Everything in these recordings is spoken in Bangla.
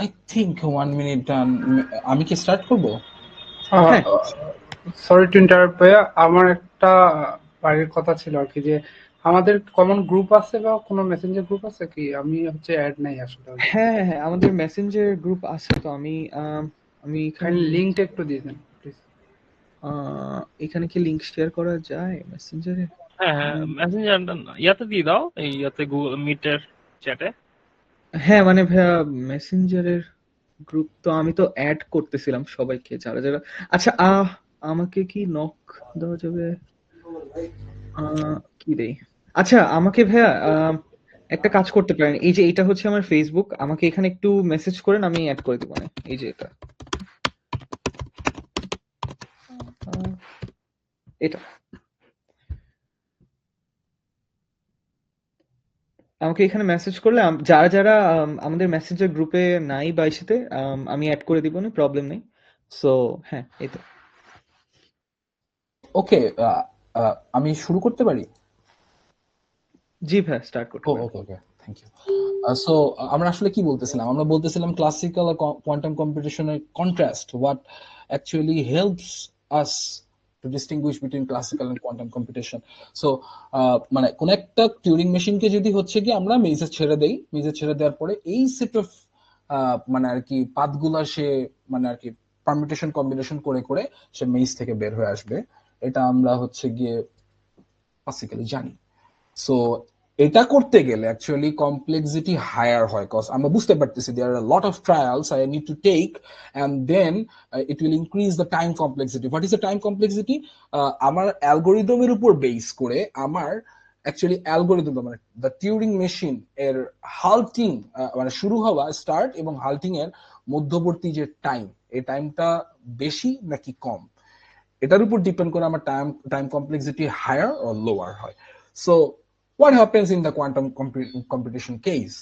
I think 1 minute done. আমি কি স্টার্ট করব? হ্যাঁ, সরি টু ইন্টারাপ্ট ভাইয়া, আমার একটা বাড়ির কথা ছিল আর কি, যে আমাদের কমন গ্রুপ আছে বা কোনো মেসেঞ্জার গ্রুপ আছে কি? আমি হচ্ছে অ্যাড নাই আসলে ওদের। হ্যাঁ, হ্যাঁ, হ্যাঁ, আমাদের মেসেঞ্জার গ্রুপ আছে তো আমি এখানে কাইন্ডলি লিঙ্কটা একটু দিয়ে দেন প্লিজ। এখানে কি লিংক শেয়ার করা যায় মেসেঞ্জারে? হ্যাঁ হ্যাঁ, মেসেঞ্জার ইয়াতে দিয়ে দাও, এই ইয়াতে গুগল মিটের চ্যাটে। হ্যাঁ মানে ভাইয়া, মেসেঞ্জারের গ্রুপ তো আমি তো অ্যাড করতেছিলাম সবাইকে, যারা যারা। আচ্ছা, আমাকে কি নক দেওয়া যাবে? কি দেই? আচ্ছা, আমাকে ভাইয়া একটা কাজ করতে পারেন। এই যে এটা হচ্ছে আমার ফেসবুক, আমাকে এখানে একটু মেসেজ করেন, আমি অ্যাড করে দিব। মানে এই যে আহ, এটা আমাকে এখানে মেসেজ করলে যারা যারা আমাদের মেসেঞ্জার গ্রুপে নাই বা ইসেতে আমি অ্যাড করে দিব, না প্রবলেম নেই। সো হ্যাঁ, এই তো। ওকে, আমি শুরু করতে পারি? জি ভাইয়া, স্টার্ট করতে পারেন। Okay okay, thank you. So আমরা আসলে কি বলতেছিলাম? আমরা বলতেছিলাম ক্লাসিক্যাল আর কোয়ান্টাম কম্পিটিশনের contrast, what actually helps us to distinguish between classical and quantum competition. So মানে কোন একটা টিউরিং মেশিনকে যদি হচ্ছে কি আমরা মেজে ছেড়ে দেই, মেজে ছেড়ে দেওয়ার পরে এই সেট অফ মানে আর কি পাথগুলা সে মানে আর কি পারমিউটেশন কম্বিনেশন করে করে সে মেজ থেকে বের হয়ে আসবে, এটা আমরা হচ্ছে গিয়ে ক্লাসিক্যালি জানি। সো এটা করতে গেলে অ্যাকচুয়ালি কমপ্লেক্সিটি হায়ার হয়, কজ আমরা বুঝতে পারতেছি there are lot of trials I need to take, and then it will increase the time complexity. What is the time complexity? আমার অ্যালগোরিদমের উপর বেস করে আমার অ্যাকচুয়ালি অ্যালগোরিদম মানে দ্য টিউরিং মেশিন এর হাল্টিং, মানে শুরু হওয়া স্টার্ট এবং হাল্টিং এর মধ্যবর্তী যে টাইম, এই টাইমটা বেশি নাকি কম, এটার উপর ডিপেন্ড করে আমার time complexity higher or lower হয়। So what happens in the quantum competition case?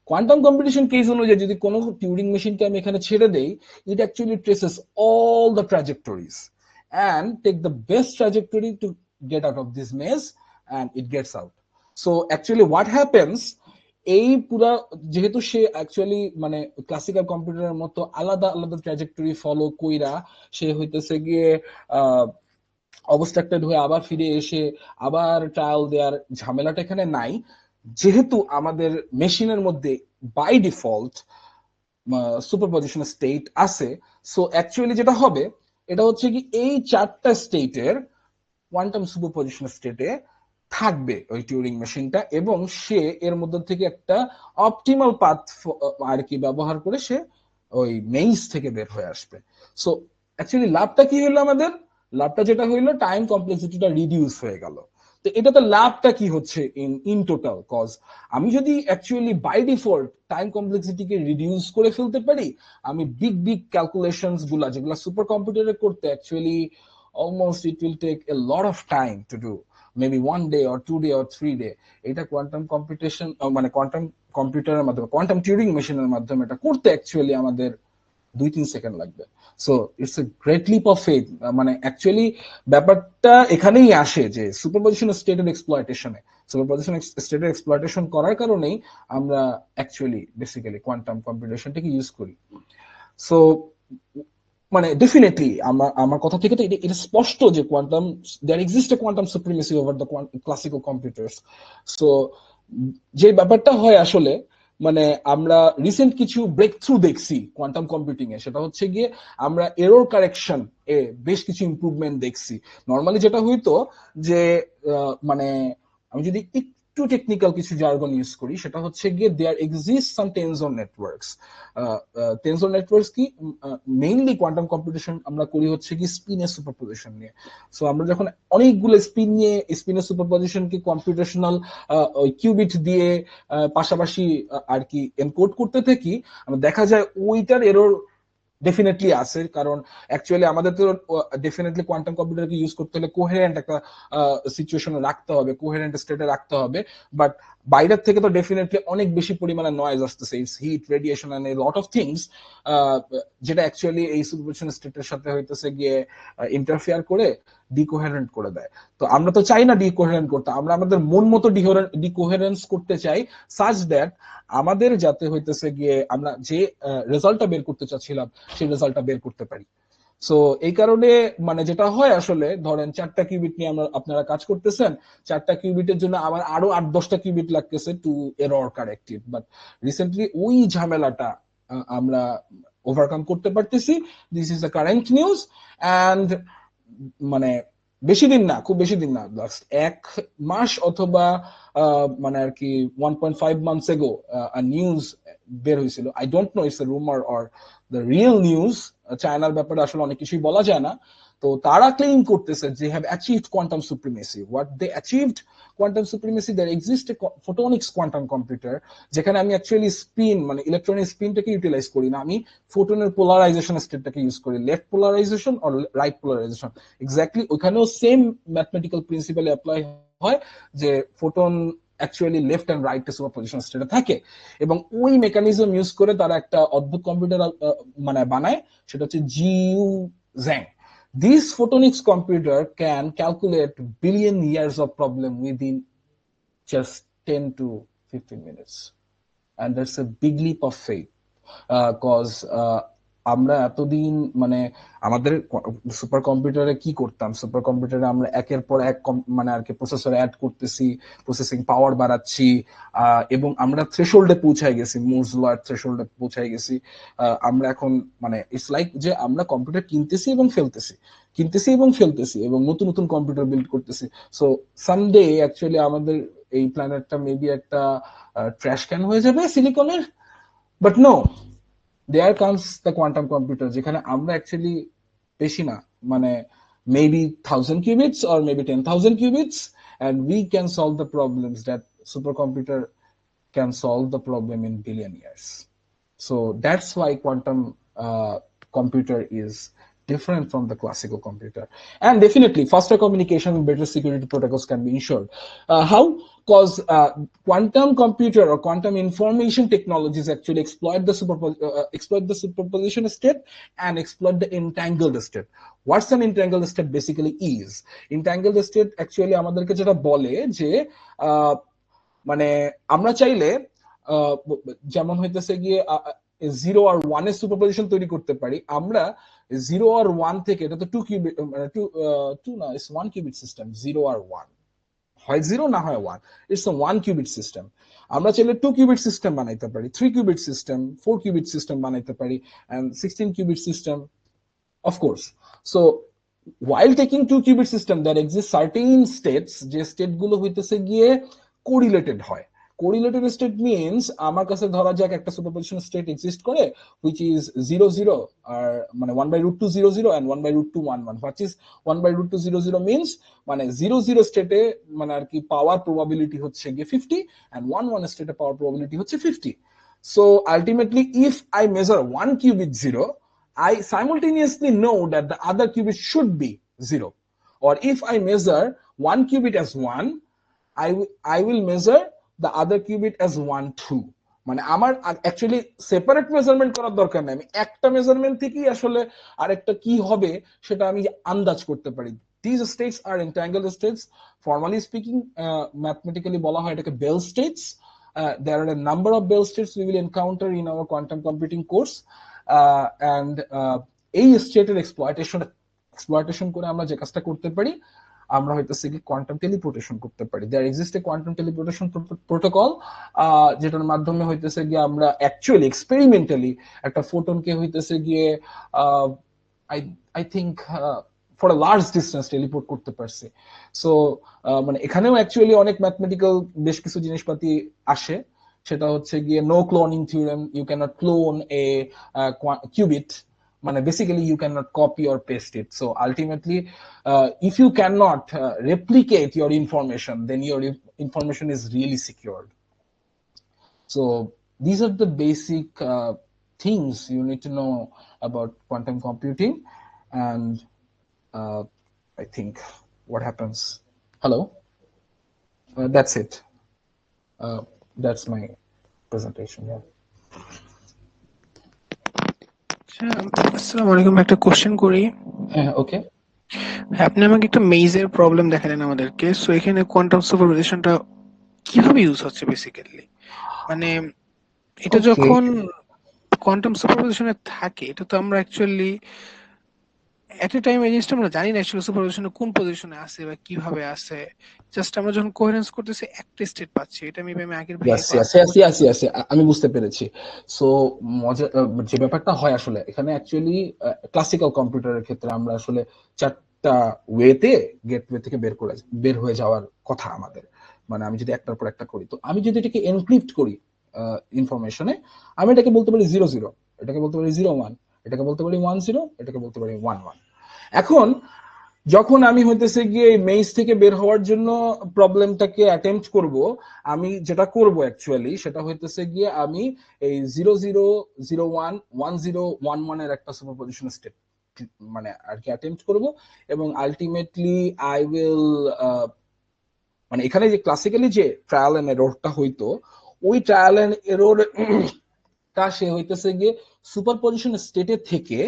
Quantum competition case অনুযায়ী যদি কোনো টিউরিং মেশিনকে আমি এখানে ছেড়ে দেই, it actually traces all the trajectories and take the best trajectory to get out of this maze, and it gets out. So actually what happens, এই পুরা যেহেতু সে অ্যাকচুয়ালি মানে ক্লাসিক্যাল কম্পিউটারের মতো আলাদা আলাদা ট্রাজেক্টরি ফলো কইরা সে হইতেছে গিয়ে অবস্ট্রাক্টেড হয়ে আবার ফিরে এসে আবার ট্রায়াল দেওয়ার ঝামেলাটা এখানে নাই, যেহেতু আমাদের মেশিনের মধ্যে বাই ডিফল্ট সুপারপজিশন স্টেট আছে। সো অ্যাকচুয়ালি যেটা হবে এটা হচ্ছে কি এই চারটা স্টেটের কোয়ান্টাম সুপারপজিশন স্টেটে থাকবে ওই টিউরিং মেশিনটা, এবং সে এর মধ্যে থেকে একটা অপটিমাল পাথ আর কি ব্যবহার করে সে ওই মেইজ থেকে বের হয়ে আসবে। সো অ্যাকচুয়ালি লাভটা কি হইলো আমাদের? লাভটা যেটা হইলো টাইম কমপ্লেক্সিটিটা রিডিউস হয়ে গেল। তো এটাতে লাভটা কি হচ্ছে ইন টোটাল? কজ আমি যদি অ্যাকচুয়ালি বাই ডিফল্ট টাইম কমপ্লেক্সিটিকে রিডিউস করে ফেলতে পারি, আমি বিগ বিগ ক্যালকুলেশনস গুলা যেগুলা সুপার কম্পিউটারে করতে actually almost it will take a lot of time to do, maybe 1 day or 2 day or 3 day, এটা কোয়ান্টাম কম্পিটিশন মানে কোয়ান্টাম কম্পিউটারের মাধ্যমে কোয়ান্টাম টিউরিং মেশিনের মাধ্যমে এটা করতে অ্যাকচুয়ালি আমাদের 2-3 সেকেন্ড লাগবে। So it's a great leap of faith. মানে অ্যাকচুয়ালি ব্যাপারটা এখানেই আসে যে সুপারপজিশন স্টেটের এক্সপ্লয়টেশনে, সুপারপজিশন স্টেটের এক্সপ্লয়টেশন করার কারণেই আমরা অ্যাকচুয়ালি বেসিক্যালি কোয়ান্টাম কম্পিউটেশনটাকে ইউজ করি। সো মানে ডেফিনেটলি আমার কথা থেকে তো এটা স্পষ্ট যে quantum there exist a quantum supremacy over the classical computers. So যে ব্যাপারটা হয় আসলে মানে আমরা রিসেন্ট কিছু ব্রেক থ্রু দেখছি কোয়ান্টাম কম্পিউটিং এ, সেটা হচ্ছে গিয়ে আমরা এরর কারেকশন এ বেশ কিছু ইমপ্রুভমেন্ট দেখছি। নর্মালি যেটা হইতো যে মানে আমি যদি একটু টেকনিক্যাল কিছু জার্গন ইউজ করি, সেটা হচ্ছে গিয়ে there exist some tensor networks. Tensor networks কি মেইনলি কোয়ান্টাম কম্পিউটেশন আমরা করি হচ্ছে কি স্পিনের সুপারপজিশন নিয়ে। সো আমরা যখন অনেকগুলো স্পিন নিয়ে স্পিনের সুপারপজিশনকে কম্পিউটেশনাল ওই কিউবিট দিয়ে পাশাপাশি আর কি এনকোড করতে থাকি, আমরা দেখা যায় ওইটার এরর ডেফিনেটলি আছে, কারণ অ্যাকচুয়ালি আমাদের তো ডেফিনেটলি কোয়ান্টাম কম্পিউটারকে ইউজ করতে হলে কোহেরেন্ট একটা সিচুয়েশনে রাখতে হবে, কোহেরেন্ট স্টেটে রাখতে হবে। বাট বাইরের থেকে তো ডেফিনেটলি অনেক বেশি পরিমাণে নয়েজ আসতেছে, heat, radiation and lot of things, যেটা অ্যাকচুয়ালি এই সুপারপজিশন স্টেটের সাথে হইতেছে গিয়ে ইন্টারফেয়ার করে ডিকোহেরেন্ট করে দেয়। তো আমরা তো চাই না ডিকোহেরেন্ট করতে, আমরা আমাদের মন মতো ডিকোহেরেন্স করতে চাই, সাচ দ্যাট আমাদের যাতে হইতেছে গিয়ে আমরা যে রেজাল্টটা বের করতে চাচ্ছিলাম সেই রেজাল্টটা বের করতে পারি। সো এই কারণে মানে যেটা হয় আসলে, ধরেন 4টা কিউবিট নিয়ে আপনারা কাজ করতেছেন, 4টা কিউবিটের জন্য আমার আরো 8-10টা কিউবিট লাগতেছে to error corrective, but recently ওই ঝামেলাটা আমরা ওভারকাম করতে পারতেছি। This is the current news. And মানে বেশি দিন না, খুব বেশি দিন না, লাস্ট 1 মাস অথবা মানে আর কি 1.5 months ago নিউজ বের হয়েছিল। I don't know it's a rumour or the real news, চায়নার ব্যাপারে আসলে অনেক কিছুই বলা যায় না। তো তারা ক্লেম করতেছে যে have achieved quantum supremacy. What they achieved quantum supremacy, there exist a photonics quantum computer, যেখানে আমি অ্যাকচুয়ালি স্পিন মানে ইলেকট্রনিক স্পিনটাকে ইউটিলাইজ করি না, আমি ফোটনের পোলারাইজেশন স্টেটটাকে ইউজ করি, left polarisation or right polarisation. Exactly ওইখানেও সেম ম্যাথমেটিক্যাল প্রিন্সিপাল অ্যাপ্লাই হয়, যে photon actually left and right superposition স্টেটে থাকে, এবং ওই মেকানিজম ইউজ করে তারা একটা অদ্ভুত কম্পিউটার মানে বানায়, সেটা হচ্ছে GU Jung. This photonics computer can calculate billion years of problem within just 10 to 15 minutes. And that's a big leap of faith. Cause আমরা এতদিন মানে আমাদের সুপার কম্পিউটারে কি করতাম, সুপার কম্পিউটারে আমরা একের পর এক মানে আর কি প্রসেসর অ্যাড করতেছি, প্রসেসিং পাওয়ার বাড়াচ্ছি, এবং আমরা থ্রেশহোল্ডে পৌঁছায় গেছি, মুরস লর থ্রেশহোল্ডে পৌঁছায় গেছি। আমরা এখন মানে ইটস লাইক যে আমরা কম্পিউটার কিনতেছি এবং ফেলতেছি এবং নতুন নতুন কম্পিউটার বিল্ড করতেছি। সো সামডে অ্যাকচুয়ালি আমাদের এই প্ল্যানেটটা মেবি একটা ট্র্যাশ ক্যান হয়ে যাবে সিলিকনের, but no, there comes the quantum computer, যেখানে আমরা অ্যাকচুয়ালি বেশি না মানে maybe 1000 qubits or maybe 10,000 qubits, and we can solve the problems that supercomputer can solve the problem in billion years. So that's why quantum computer is different from the classical computer. And definitely faster communication and better security protocols can be ensured. How? Because quantum computer or quantum information technologies actually exploit the superposition state and exploit the entangled state. What's an entangled state basically is? Entangled state actually আমাদেরকে যেটা বলে যে মানে আমরা চাইলে যেমন হইতেছে গিয়ে 0 আর 1 এর সুপারপজিশন তৈরি করতে পারি। আমরা 0 আর 1 থেকে, এটা তো 2 কিউবিট, 2 না, ইটস 1 কিউবিট সিস্টেম, 0 আর 1, হয় 0 না হয় 1, ইটস আ 1 কিউবিট সিস্টেম। আমরা চাইলে 2 কিউবিট সিস্টেম বানাইতে পারি, 3 কিউবিট সিস্টেম, 4 কিউবিট সিস্টেম বানাইতে পারি, and 16 cubit system, of course. So while taking 2 qubit system, there exist certain states, যে স্টেট গুলো হইতেছে গিয়ে কোরিলেটেড হয়। কোরিলেটেড স্টেট মিন্স আমার কাছে ধরা যাক একটা সুপারপজিশন স্টেট এক্সিস্ট করে which is 0 0 আর মানে 1/√2 0 0 and 1/√2 1 1. What is 1/√2 0 0 means? মানে 0 0 স্টেটে মানে আর কি পাওয়ার প্রবাবিলিটি হচ্ছে গিয়ে 50 and 1 1 স্টেটে পাওয়ার প্রবাবিলিটি হচ্ছে 50. So ultimately if I measure 1 qubit 0, I simultaneously know that the other qubit should be 0. Or if I measure 1 qubit as 1, I will measure the other qubit as 1 2. মানে আমার অ্যাকচুয়ালি সেপারেট মেজারমেন্ট করার দরকার নেই, আমি একটা মেজারমেন্ট থেকেই আসলে আরেকটা কি হবে সেটা আমি আন্দাজ করতে পারি। These states are entangled states. Formally speaking, mathematically বলা হয় এটাকে Bell states. There are a number of Bell states we will encounter in our quantum computing course. And এই স্টেটের এক্সপ্লয়টেশন করে আমরা যে কাজটা করতে পারি, আমরা হইতেছে কি কোয়ান্টাম টেলিপোর্টেশন করতে পারি। There exist a quantum teleportation protocol, যেটার মাধ্যমে হইতেছে গিয়ে আমরা অ্যাকচুয়ালি এক্সপেরিমেন্টালি একটা ফোটনকে হইতেছে গিয়ে I think for a large distance teleport করতে পারছি। সো মানে এখানেও অ্যাকচুয়ালি অনেক ম্যাথমেটিক্যাল বেশ কিছু জিনিসপাতি আসে, সেটা হচ্ছে গিয়ে no cloning theorem, you can't clone a qubit, মানে basically you cannot copy or paste it. So ultimately if you cannot replicate your information, then your information is really secured. So these are the basic things you need to know about quantum computing. And I think what happens, hello, that's it. That's my presentation. Yeah. আসসালামু আলাইকুম, একটা কোশ্চেন করি। Okay. হ্যাঁ, আপনি আমাকে একটা মেজের প্রবলেম দেখালেন আমাদেরকে। সো এখানে কোয়ান্টাম সুপারপজিশনটা কিভাবে ইউজ হচ্ছে বেসিক্যালি? মানে এটা ওকে, যখন কোয়ান্টাম সুপারপজিশনে থাকে, এটা তো আমরা অ্যাকচুয়ালি এট এ টাইম এই জিনিসটা আমরা জানি না অ্যাকচুয়ালি সুপারপজিশনে কোন পজিশনে আছে বা কিভাবে আছে। জাস্ট আমরা যখন কোহেরেন্স করতেছি একটা স্টেট পাচ্ছি। এটা মেবি আমি আগের ভাইয়ের ইয়াস ইয়াস ক্লাসে ইয়াস ইয়াস বুঝছি। ইয়াস, আমি বুঝতে পেরেছি। সো মজা যে ব্যাপারটা হয় আসলে এখানে অ্যাকচুয়ালি ক্লাসিক্যাল কম্পিউটারের ক্ষেত্রে আমরা আসলে চারটা ওয়েতে গেটওয়ে থেকে বের হয়ে যাওয়ার কথা আমাদের। মানে আমি যদি একটার পর একটা করি, তো আমি যদি এটাকে এনক্রিপ্ট করি ইনফরমেশনে, আমি এটাকে বলতে পারি 00, এটাকে বলতে পারি 01, এটাকে বলতে পারি 10, এটাকে বলতে পারি 11। এখন যখন আমি হইতেছে গিয়ে মেইজ থেকে বের হওয়ার জন্য প্রবলেমটাকে অ্যাটেম্পট করব, আমি যেটা করব অ্যাকচুয়ালি সেটা হইতেছে গিয়ে আমি এই 00, 01, 10, 11 এর একটা সুপারপজিশন স্টেপ মানে আর কি অ্যাটেম্পট করব, এবং আলটিমেটলি আই উইল মানে এখানে যে ক্লাসিক্যালি যে ট্রায়াল এন্ড এররটা হইতো, ওই ট্রায়াল এন্ড এরর তা সে হইতেছে গিয়ে সুপারপজিশন স্টেটে থেকে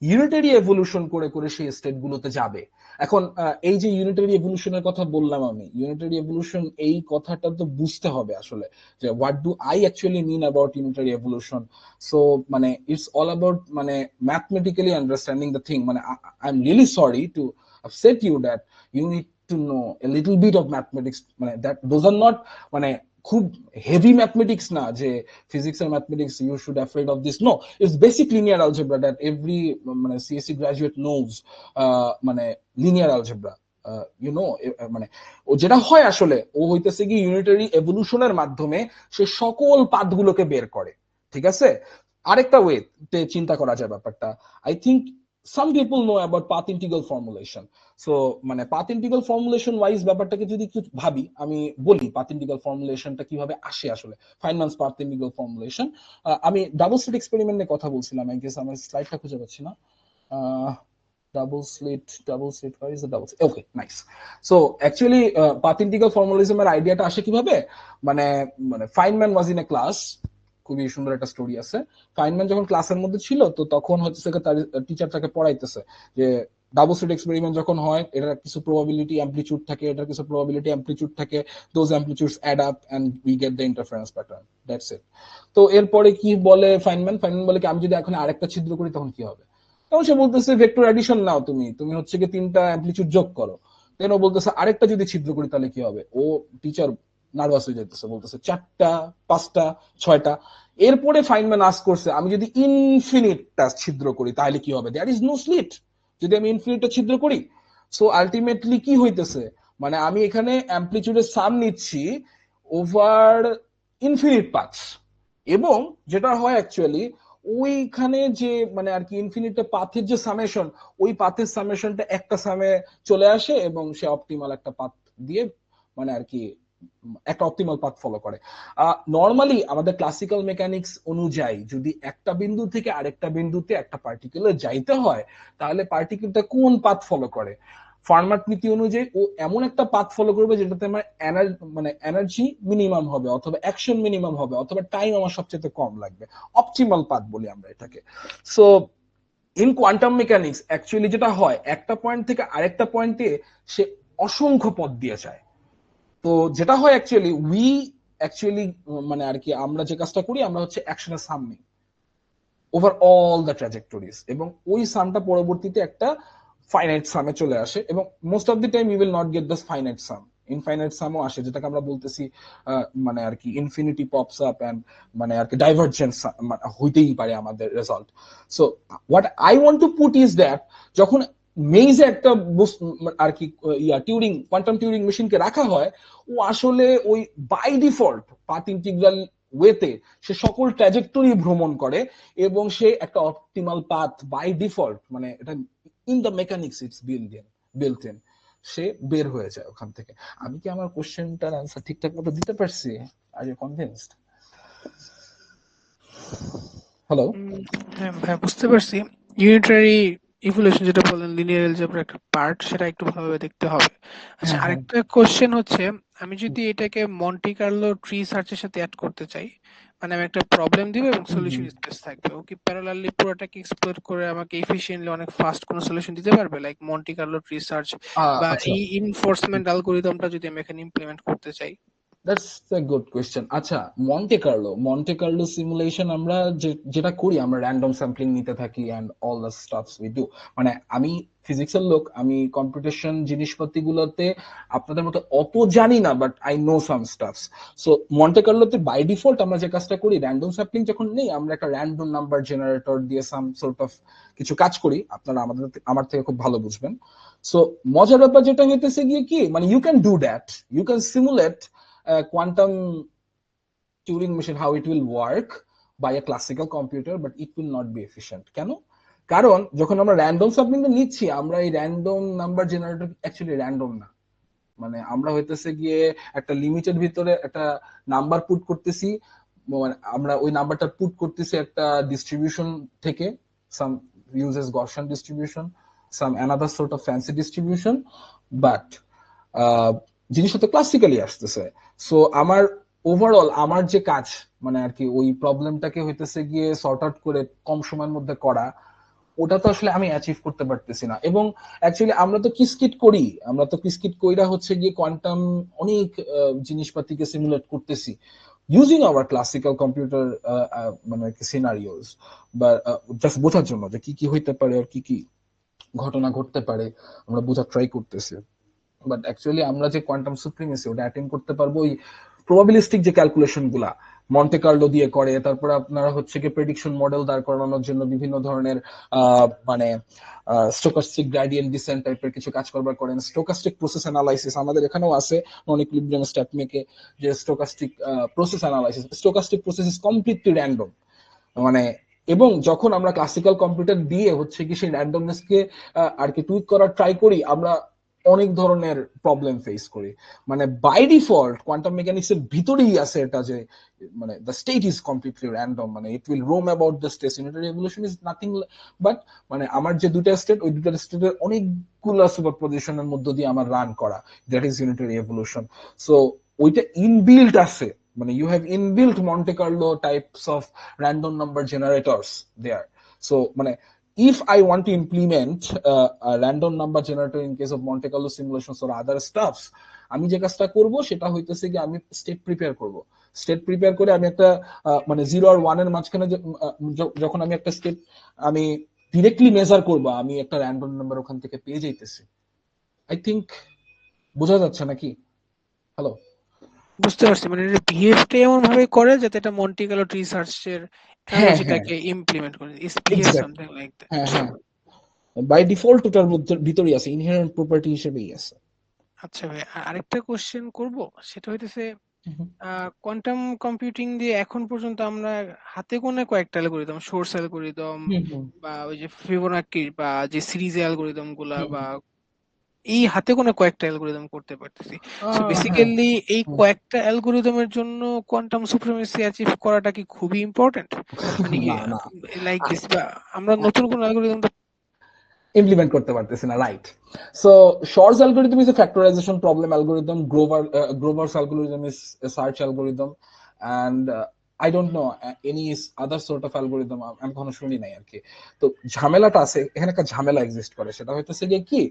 ইউনিটারি এভলিউশন করে করে সেই স্টেট গুলোতে যাবে। এখন এই যে ইউনিটারি এভলিউশনের কথা বললাম আমি, ইউনিটারি এভলিউশন এই কথাটা তো বুঝতে হবে আসলে যে what do I actually mean about unitary evolution. So মানে ইটস অল অ্যাবাউট মানে ম্যাথমেটিক্যালি আন্ডারস্ট্যান্ডিং দ্য থিং। মানে I am really sorry to upset you that you need to know a little bit of mathematics, মানে দ্যাট দোজ আর নট মানে খুব হেভি ম্যাথমেটিক্স না যে physics and mathematics you should afraid of this. No, it's basic linear algebra that every মানে CSE graduate knows. মানে linear algebra, you know, মানে ও যেটা হয় আসলে ও হইতেছে কি ইউনিটারি এভলিউশনের মাধ্যমে সে সকল পাথগুলোকে বের করে। ঠিক আছে, আরেকটা ওয়েতে চিন্তা করা যায় ব্যাপারটা। I think some people know about path integral formulation. So মানে পাথ ইন্টিগ্রাল ফর্মুলেশন ওয়াইজ ব্যাপারটাকে যদি একটু ভাবি, আমি বলি পাথ ইন্টিগ্রাল ফর্মুলেশনটা কিভাবে আসে আসলে। ফাইনম্যানস পাথ ইন্টিগ্রাল ফর্মুলেশন, আমি ডাবল স্লিট এক্সপেরিমেন্ট নিয়ে কথা বলছিলাম, আই গেস আমার স্লাইডটা খুঁজে পাচ্ছি না। Double slit where is the double slit, okay nice. So actually path integral ফর্মুলিজমের আইডিয়াটা আসে কিভাবে, মানে মানে Feynman was in a class, খুবই সুন্দর একটা স্টোরি আছে। ফাইনম্যান যখন ক্লাসের মধ্যে ছিল, তো তখন হচ্ছে তার টিচার তাকে পড়াইতেছে যে ডাবল স্লিট এক্সপেরিমেন্ট যখন হয় এটার কিছু প্রবাবিলিটি অ্যামপ্লিটিউড থাকে, এটার কিছু প্রবাবিলিটি অ্যামপ্লিটিউড থাকে, those amplitudes add up and we get the interference pattern, that's it. তো এরপরে কি বলে ফাইনম্যান, বলে কি আমি যদি এখন আরেকটা ছিদ্র করি তখন কি হবে। তখন সে বলতেছে ভেক্টর অ্যাডিশন নাও, তুমি তুমি হচ্ছে কি তিনটা অ্যামপ্লিটিউড যোগ করো। দেন ও বলতেছে আরেকটা যদি ছিদ্র করি তাহলে কি হবে। ও টিচার নার্ভাস হয়ে যাইতেছে, বলতেছে চারটা, পাঁচটা, ছয়টা। এরপরে ফাইনম্যান আস্ক করছে আমি যদি ইনফিনিটটা ছিদ্র করি তাহলে কি হবে, দেয়ার ইজ নো স্লিট যদি আমি ইনফিনিটটা ছিদ্র করি। সো আলটিমেটলি কি হইতেছে, মানে আমি এখানে অ্যামপ্লিটিউডের সাম নিচ্ছি ওভার ইনফিনিট পাথস, এবং যেটা হয় অ্যাকচুয়ালি ওইখানে যে মানে আর কি ইনফিনিট পাথের যে সামেশন, ওই পাথের সামেশনটা একটা সামে চলে আসে এবং সে অপটিমাল একটা পাথ দিয়ে মানে আর কি একটা অপটিমাল পাথ ফলো করে। নর্মালি আমাদের ক্লাসিক্যাল মেকানিক্স অনুযায়ী যদি একটা বিন্দু থেকে আরেকটা বিন্দুতে একটা পার্টিকেলের যাইতে হয়, তাহলে পার্টিকেলটা কোন পাথ ফলো করে, ফার্মার নীতি অনুযায়ী ও এমন একটা পাথ ফলো করবে যেটাতে আমার মানে এনার্জি মিনিমাম হবে, অথবা অ্যাকশন মিনিমাম হবে, অথবা টাইম আমার সবচেয়ে কম লাগবে, অপটিমাল পাথ বলি আমরা এটাকে। So in quantum mechanics actually যেটা হয়, একটা পয়েন্ট থেকে আরেকটা পয়েন্টে সে অসংখ্য পথ দিয়ে যায়। তো যেটা হয় অ্যাকচুয়ালি মানে আর কি আমরা যে কাজটা করি আমরা হচ্ছে অ্যাকশনের সাম নিই ওভার অল দ্য ট্র্যাজেক্টরিজ, এবং ওই সামটা পরবর্তীতে একটা ফাইনাইট সামে চলে আসে, এবং most of the time you will not get this finite sum, infinite সামও আসে, যেটাকে আমরা বলতেছি মানে আর কি ইনফিনিটি পপস আপ এন্ড মানে আর কি ডাইভারজেন্স হইতেই পারে আমাদের result. So what I want to put is that যখন মেইজে একটা আর কি টিউরিং কোয়ান্টাম টিউরিং মেশিনকে রাখা হয়, ও আসলে ওই বাই ডিফল্ট পাথ ইন্টিগ্রাল ওয়েতে সে সকল ট্র্যাজেক্টরি ভ্রমণ করে, এবং সে একটা অপটিমাল পাথ বাই ডিফল্ট মানে এটা in the mechanics it's built in, সে বের হয়ে যায় ওখান থেকে। আমি কি আমার কোশ্চেনটার আনসার ঠিকঠাক মতো দিতে পারছি? Are you convinced? হ্যালো? হ্যাঁ ভাই, বুঝতে পারছি। ইউনিটারি ইভলিউশন যেটা বললেন লিনিয়ার অ্যালজেব্রার একটা পার্ট, সেটা একটু ভালোভাবে দেখতে হবে। আচ্ছা, হ্যাঁ হ্যাঁ, আরেকটা কোশ্চেন হচ্ছে, আমি যদি এটাকে মন্টি কার্লো ট্রি সার্চের সাথে অ্যাড করতে চাই, মানে আমি একটা প্রবলেম দিব এবং হুম, সলিউশন হুম। স্পেস থাকবে, ও কি প্যারালালি পুরোটাকে এক্সপ্লোর করে আমাকে এফিশিয়েন্টলি অনেক ফাস্ট কোনো সলিউশন দিতে পারবে, like Monte Carlo tree search বা আচ্ছা, এই ইনফোর্সমেন্ট অ্যালগরিদমটা যদি আমি এখানে ইমপ্লিমেন্ট করতে চাই? That's a good question. আচ্ছা, মন্টে কার্লো সিমুলেশন আমরা যেটা করি, আমরা র্যান্ডম স্যাম্পলিং নিতে থাকি and all the stuffs we do. মানে আমি ফিজিক্সের লোক, আমি কম্পিউটেশন জিনিসপাতিগুলোতে আপনাদের মতো অত জানি না, but I know some stuffs. So Monte কার্লোতে বাই ডিফল্ট আমরা যে কাজটা করি, র্যান্ডম স্যাম্পলিং যখন নেই, আমরা একটা র্যান্ডম নাম্বার জেনারেটর দিয়ে সাম সর্ট অফ কিছু কাজ করি। আপনারা আমার থেকে খুব ভালো বুঝবেন। সো মজার ব্যাপার যেটা হইতেছে গিয়ে কি, মানে you can do that, you can simulate quantum Turing machine how it will work by a classical computer, but it will not be efficient. কেন? কারণ যখন আমরা র্যান্ডম সাবমিটটা নিচ্ছি, আমরা এই random number generator actually random না। মানে আমরা হইতেছে গিয়ে একটা লিমিটের ভিতরে একটা নাম্বার পুট করতেছি, মানে আমরা ওই নাম্বারটা পুট করতেছি একটা ডিস্ট্রিবিউশন থেকে, some uses Gaussian distribution, some another sort of fancy distribution, but জিনিসটা তো ক্লাসিক্যালি আসতেছে। সো আমার ওভারঅল আমার যে কাজ, মানে আর কি ওই প্রবলেমটাকে হইতেছে গিয়ে সর্ট আউট করে কম সময়ের মধ্যে করা, ওটা তো আসলে আমি অ্যাচিভ করতে পারতেছি না। এবং অ্যাকচুয়ালি আমরা তো কিসকিট কইরা হচ্ছে গিয়ে কোয়ান্টাম অনেক জিনিসপাতিকে সিমুলেট করতেছি ইউজিং আওয়ার ক্লাসিক্যাল কম্পিউটার, মানে সিনারিওস, বা জাস্ট বোঝার জন্য যে কি কি হইতে পারে আর কি কি ঘটনা ঘটতে পারে, আমরা বোঝার ট্রাই করতেছি। বাট অ্যাকচুয়ালি আমরা যে কোয়ান্টাম সুপ্রিমেসি ওটা অ্যাটেন্ড করতে পারবো ওই প্রবাবিলিস্টিক যে ক্যালকুলেশন গুলা মন্টে কার্লো দিয়ে করে, তারপরে আপনারা হচ্ছে কি প্রেডিকশন মডেল দাঁড় করানোর জন্য বিভিন্ন ধরনের মানে স্টোকাস্টিক গ্রেডিয়েন্ট ডিসেন্ট টাইপের কিছু কাজ করবার করেন, স্টোকাস্টিক প্রসেস অ্যানালাইসিস আমাদের এখানেও আছে নন ইকুইলিব্রিয়াম স্টেপ মেকে, যে stochastic process analysis, stochastic process is completely random. মানে এবং যখন আমরা ক্লাসিক্যাল কম্পিউটার দিয়ে হচ্ছে কি সেই র্যান্ডমনেসকে আর কি টুইক করার ট্রাই করি, আমরা অনেক ধরনের প্রবলেম ফেস করি। মানে বাই ডিফল্ট কোয়ান্টাম মেকানিক্স এর ভিতরেই আছে এটা যে মানে the state is completely random, মানে it will roam about the state, unitary evolution is nothing but মানে আমার যে দুইটা স্টেট, ওই দুইটা স্টেটের অনেকগুলো সুপারপজিশনের মধ্য দিয়ে আমার রান করা, that is unitary evolution. So ওইটা ইনবিল্ট আছে, মানে you have inbuilt Monte Carlo types of random number generators there. So মানে if I want to implement a random number generator in case of Monte Carlo simulations or other stuffs, আমি যে কাজটা করব সেটা হইতেছে কি আমি স্টেট প্রিপেয়ার করব। স্টেট প্রিপেয়ার করে আমি একটা মানে 0 আর 1 এর মাঝখানে যখন আমি একটা স্টেট আমি ডিরেক্টলি মেজার করব, আমি একটা র্যান্ডম নাম্বার ওখান থেকে পেয়ে যাইতেছি। আই থিংক বোঝা যাচ্ছে নাকি? হ্যালো? বুঝতে পারছি, মানে এটা বিহেভটা এমন ভাবে করে যাতে এটা মন্টি কার্লো ট্রি সার্চের হ্যাঁ, হ্যাঁ, অ্যানালজিটাকে ইমপ্লিমেন্ট করে, ইস বিহেভ এক্স্যাক্টলি। সামথিং লাইক হ্যাঁ, দ্যাট। হ্যাঁ, বাই ডিফল্ট ওটার ভিতরেই আছে, ইনহেরেন্ট প্রপার্টি হিসেবেই আছে। আচ্ছা ভাই, আরেকটা কোশ্চেন করব, সেটা হইতেছে কোয়ান্টাম কম্পিউটিং দিয়ে এখন পর্যন্ত আমরা হাতে গোনা কয়েকটা অ্যালগরিদম, সোর্স অ্যালগরিদম বা ওই যে ফিবোনাকি বা যে সিরিজ অ্যালগরিদম গুলা বা এই হাতে গোনা কয়েকটা অ্যালগরিদম করতে পারতেছি। সো হ্যাঁ, বেসিক্যালি এই কয়েকটা অ্যালগরিদমের জন্য কোয়ান্টাম সুপ্রিমেসি অ্যাচিভ করাটা কি খুবই ইম্পর্টেন্ট? মানে কি না না লাইক দিস, বা আমরা নতুন কোন অ্যালগরিদম তো ইমপ্লিমেন্ট করতে পারতেছি না, right? So Shor's algorithm is a factorization problem algorithm, Grover's algorithm is a search algorithm, and I don't know any other sort of algorithm, আমি কখনো শুনি নাই আর কি। তো ঝামেলাটা আছে এখানে, একটা ঝামেলা এক্সিস্ট করে, সেটা হইতেছে গিয়ে কি,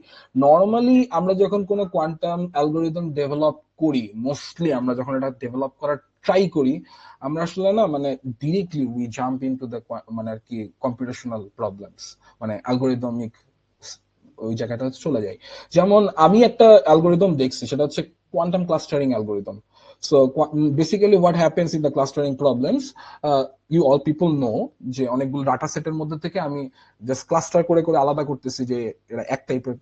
নর্মালি আমরা যখন কোনো কোয়ান্টাম অ্যালগরিদম ডেভেলপ করি, মোস্টলি আমরা যখন এটা ডেভেলপ করার ট্রাই করি, আমরা আসলে না মানে directly we jump into the মানে আর কি কম্পিউটেশনাল প্রবলেমস, মানে অ্যালগরিদমিক ওই জায়গাটা চলে যায়। যেমন আমি একটা অ্যালগরিদম দেখছি, সেটা হচ্ছে quantum clustering algorithm. So basically what happens in the clustering problems, you all people know যে অনেকগুলো ডাটা সেটের মধ্যে থেকে আমি জাস্ট ক্লাস্টার করে করে আলাদা করতেছি যে এরা এক টাইপের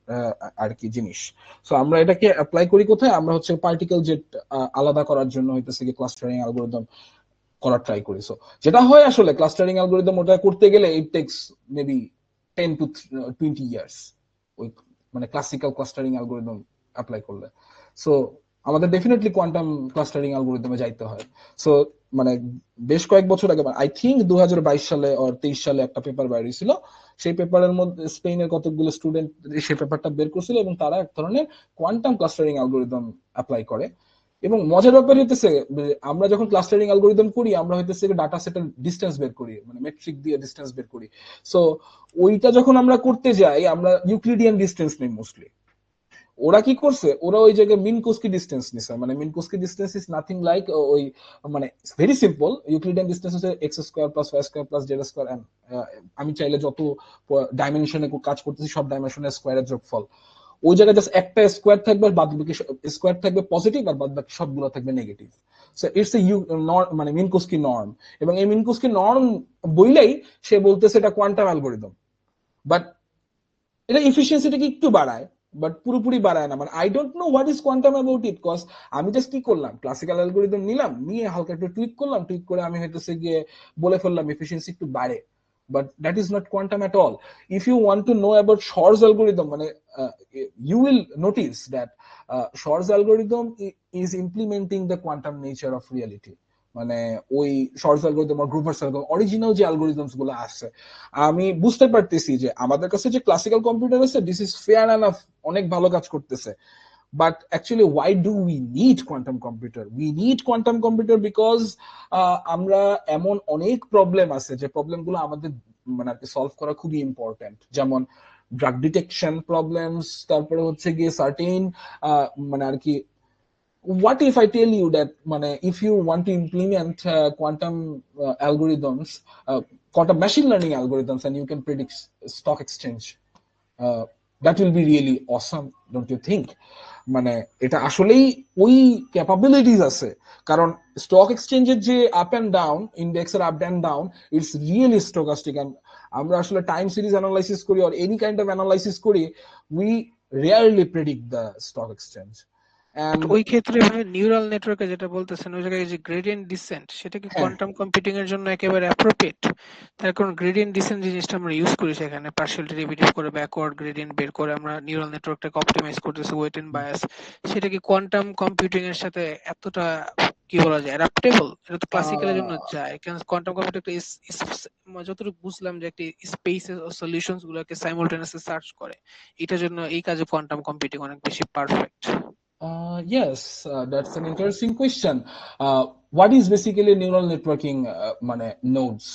আর কি জিনিস। সো আমরা এটাকে অ্যাপ্লাই করি কোথায়, আমরা হচ্ছে পার্টিকেল জেট আলাদা করার জন্য হইতেছে কি ক্লাস্টারিং অ্যালগরিদম করার ট্রাই করি। সো যেটা হয় আসলে ক্লাস্টারিং অ্যালগরিদম ওটা করতে গেলে ইট টেকস মেবি 10 to 20 ইয়ার্স, ওই মানে ক্লাসিক্যাল ক্লাস্টারিং অ্যালগরিদম অ্যাপ্লাই করলে। সো আমাদের ডেফিনেটলি কোয়ান্টাম ক্লাস্টারিং অ্যালগরিদমে যাইতে হয়। সো মানে বেশ কয়েক বছর আগে, আই থিঙ্ক 2022 সালে আর 23 সালে একটা পেপার বের হয়েছিল, সেই পেপারের মধ্যে স্পেনের কতগুলো স্টুডেন্ট সেই পেপারটা বের করছিল এবং তারা এক ধরনের কোয়ান্টাম ক্লাস্টারিং অ্যালগরিদম অ্যাপ্লাই করে। এবং মজার ব্যাপার হইতেছে আমরা যখন ক্লাস্টারিং অ্যালগরিদম করি আমরা হইতেছে ডাটা সেটের ডিসটেন্স বের করি, মানে মেট্রিক দিয়ে ডিসটেন্স বের করি। সো ওইটা যখন আমরা করতে যাই আমরা ইউক্লিডিয়ান ডিসটেন্স নেই মোস্টলি। ওরা কি করছে, ওরা ওই জায়গায় মিনকোস্কি ডিসটেন্স নিছে, মানে Minkowski distance is nothing like ওই, মানে ভেরি সিম্পল, ইউক্লিডিয়ান ডিসটেন্স হচ্ছে x square plus y square plus z square, and আমি চাইলে যত ডাইমেনশনে কাজ করতেছি সব ডাইমেনশনের স্কোয়ারের যোগফল। ওই জায়গায় জাস্ট একটা স্কোয়ার থাকবে আর বাদ বাকি স্কোয়ার থাকবে পজিটিভ আর বাদ বাকি সবগুলো থাকবে নেগেটিভ। সো ইটস এ মানে মিনকোস্কি নর্ম, এবং এই মিনকোস্কি নর্ম বইলেই সে বলতেছে এটা কোয়ান্টাম অ্যালগরিদম। বাট এটা এফিসিয়েন্সিটাকে একটু বাড়ায়, বাট পুরোপুরি বাড়ায় না। মানে I don't know what is quantum about it, cause আমি জাস্ট কি করলাম, ক্লাসিক্যাল অ্যালগরিদম নিলাম, নিয়ে হালকা একটু টুইক করলাম, টুইক করে আমি হইতেছে গিয়ে বলে ফেললাম এফিসিয়েন্সি একটু বাড়ে। But that is not quantum at all. If you want to know about Shor's algorithm, you will notice that Shor's algorithm is implementing the quantum nature of reality. মানে ওই শর্টস অ্যালগরিদম আর গ্রুপার্স অ্যালগরিদম অরিজিনাল যে অ্যালগরিদমস গুলো আসছে, আমি বুঝতে পারতেছি যে আমাদের কাছে যে ক্লাসিক্যাল কম্পিউটার আছে দিস ইজ ফেয়ার এনাফ, অনেক ভালো কাজ করতেছে। But actually, why do we need quantum computer? We need quantum computer because আমরা এমন অনেক প্রবলেম আছে যে প্রবলেমগুলো আমাদের মানে আর কি সলভ করা খুবই ইম্পর্টেন্ট, যেমন ড্রাগ ডিটেকশন প্রবলেমস, তারপরে হচ্ছে গিয়ে সার্টেন মানে আর কি, what if I tell you that if you want to implement quantum algorithms, quantum machine learning algorithms, and you can predict stock exchange, that will be really awesome, don't you think? মানে এটা আসলেই ওই ক্যাপাবিলিটিস আছে, কারণ স্টক এক্সচেঞ্জের যে আপ এন্ড ডাউন, ইন্ডেক্সের up and down, it's really stochastic. And আমরা আসলে টাইম সিরিজ অ্যানালাইসিস করি or any kind of analysis করি, we rarely predict the stock exchange. ওই ক্ষেত্রে ভাই নিউরাল নেটওয়ার্কে যেটা বলতেছেন ওই জায়গায় যে গ্রেডিয়েন্ট ডিসেন্ট, সেটা কি কোয়ান্টাম কম্পিউটিং এর জন্য একেবারে অ্যাপ্রোপ্রিয়েট? তার কারণ গ্রেডিয়েন্ট ডিসেন্ট জিনিসটা আমরা ইউজ করি সেখানে পার্শিয়াল ডেরিভেটিভ করে ব্যাকওয়ার্ড গ্রেডিয়েন্ট বের করে আমরা নিউরাল নেটওয়ার্কটাকে অপটিমাইজ করতেছি ওয়েট এন্ড বায়াস। সেটা কি কোয়ান্টাম কম্পিউটিং এর সাথে এতটা কি বলা যায় অ্যাডাপ্টেবল? এটা তো ক্লাসিক্যালের জন্য যায়, কারণ কোয়ান্টাম কম্পিউটার যতটুকু বুঝলাম যে একটি স্পেসের সলিউশনস গুলোকে সাইমালটেনিয়াসলি সার্চ করে, এটার জন্য এই কাজে কোয়ান্টাম কম্পিউটিং অনেক বেশি perfect. Yes, that's an interesting question. What is basically neural networking? মানে nodes,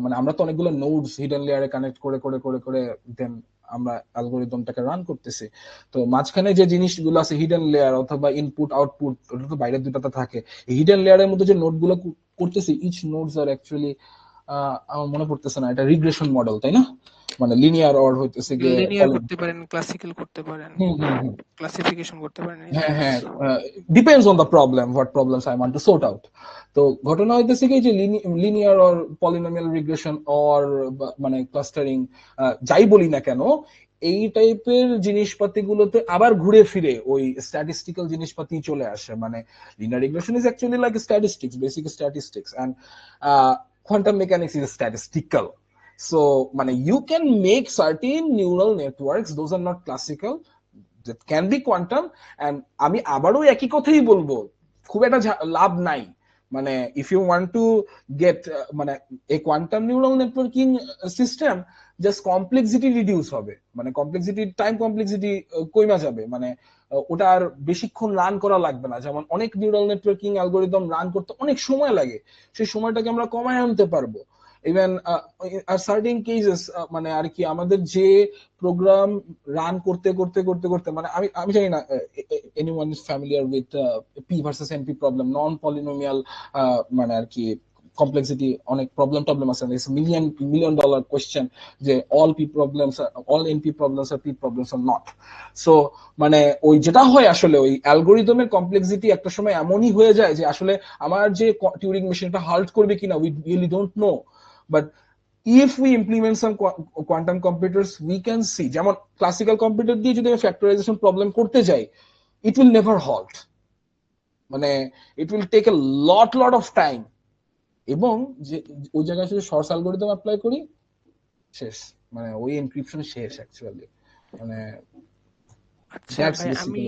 মানে আমরা তো অনেকগুলো নোডস হিডেন লেয়ারে কানেক্ট করে করে করে করে দেন আমরা অ্যালগরিদমটাকে রান করতেছি। তো মাঝখানে যে জিনিসগুলো আছে হিডেন লেয়ার অথবা ইনপুট আউটপুট, ওটা তো বাইরের দুটাতে থাকে। হিডেন লেয়ারের মধ্যে যে নোডগুলো করতেছি, ইচ নোডস আর অ্যাকচুয়ালি আমার মনে পড়তেছে না, এটা রিগ্রেশন মডেল, তাই না? মানে লিনিয়ার অর হইতেছে গিয়ে লিনিয়ার করতে পারেন, ক্লাসিক্যাল করতে পারেন, ক্লাসিফিকেশন করতে পারেন। হ্যাঁ হ্যাঁ, depends on the problem, what problems I want to sort out. তো ঘটনা হইতেছে কি যে linear or polynomial regression or মানে ক্লাস্টারিং, যাই বলি না কেন, এই টাইপের জিনিসপাতিগুলোতে আবার ঘুরে ফিরে ওই স্ট্যাটিস্টিক্যাল জিনিসপাতি চলে আসে। মানে linear regression is actually like statistics, basic statistics, and quantum mechanics is statistical. So, you can make certain neural networks, those are not classical, that can be quantum, and আমি আবারও একই কথাই বলবো, খুব একটা লাভ নাই। মানে if you want to get a quantum neural networking system, just complexity reduce হবে, মানে complexity, time complexity কইমা যাবে, মানে ওটা আর বেশিক্ষণ রান করা লাগবে না। যেমন অনেক নিউরাল নেটওয়ার্কিং অ্যালগরিদম রান করতে অনেক সময় লাগে, সেই সময়টাকে আমরা কমায় আনতে পারবো। ইভেন সার্টেন কেসেস মানে আর কি আমাদের যে প্রোগ্রাম রান করতে করতে করতে করতে মানে আমি জানি না anyone is familiar with P versus NP problem, non polynomial মানে আর কি কমপ্লেক্সিটি, অনেক প্রবলেম আছে, মিলিয়ন ডলার কোয়েশ্চেন যে all P problems, all NP problems are P problems are not. So মানে ওই যেটা হয় আসলে ওই অ্যালগরিদমের কমপ্লেক্সিটি একটা সময় এমনই হয়ে যায় যে আসলে আমার যে টিউরিং মেশিনটা হাল্ট করবে কিনা we really don't no. But if we implement some quantum computers, we can see, যেমন ক্লাসিক্যাল কম্পিউটার দিয়ে যদি আমি ফ্যাক্টরাইজেশন প্রবলেম করতে যাই, it will never halt, মানে it will take a lot of time, এবং যে ওই জায়গায় যদি শর্টস অ্যালগরিদম অ্যাপ্লাই করি শেষ, মানে ওই এনক্রিপশন শেষ অ্যাকচুয়ালি। মানে আচ্ছা ভাই, আমি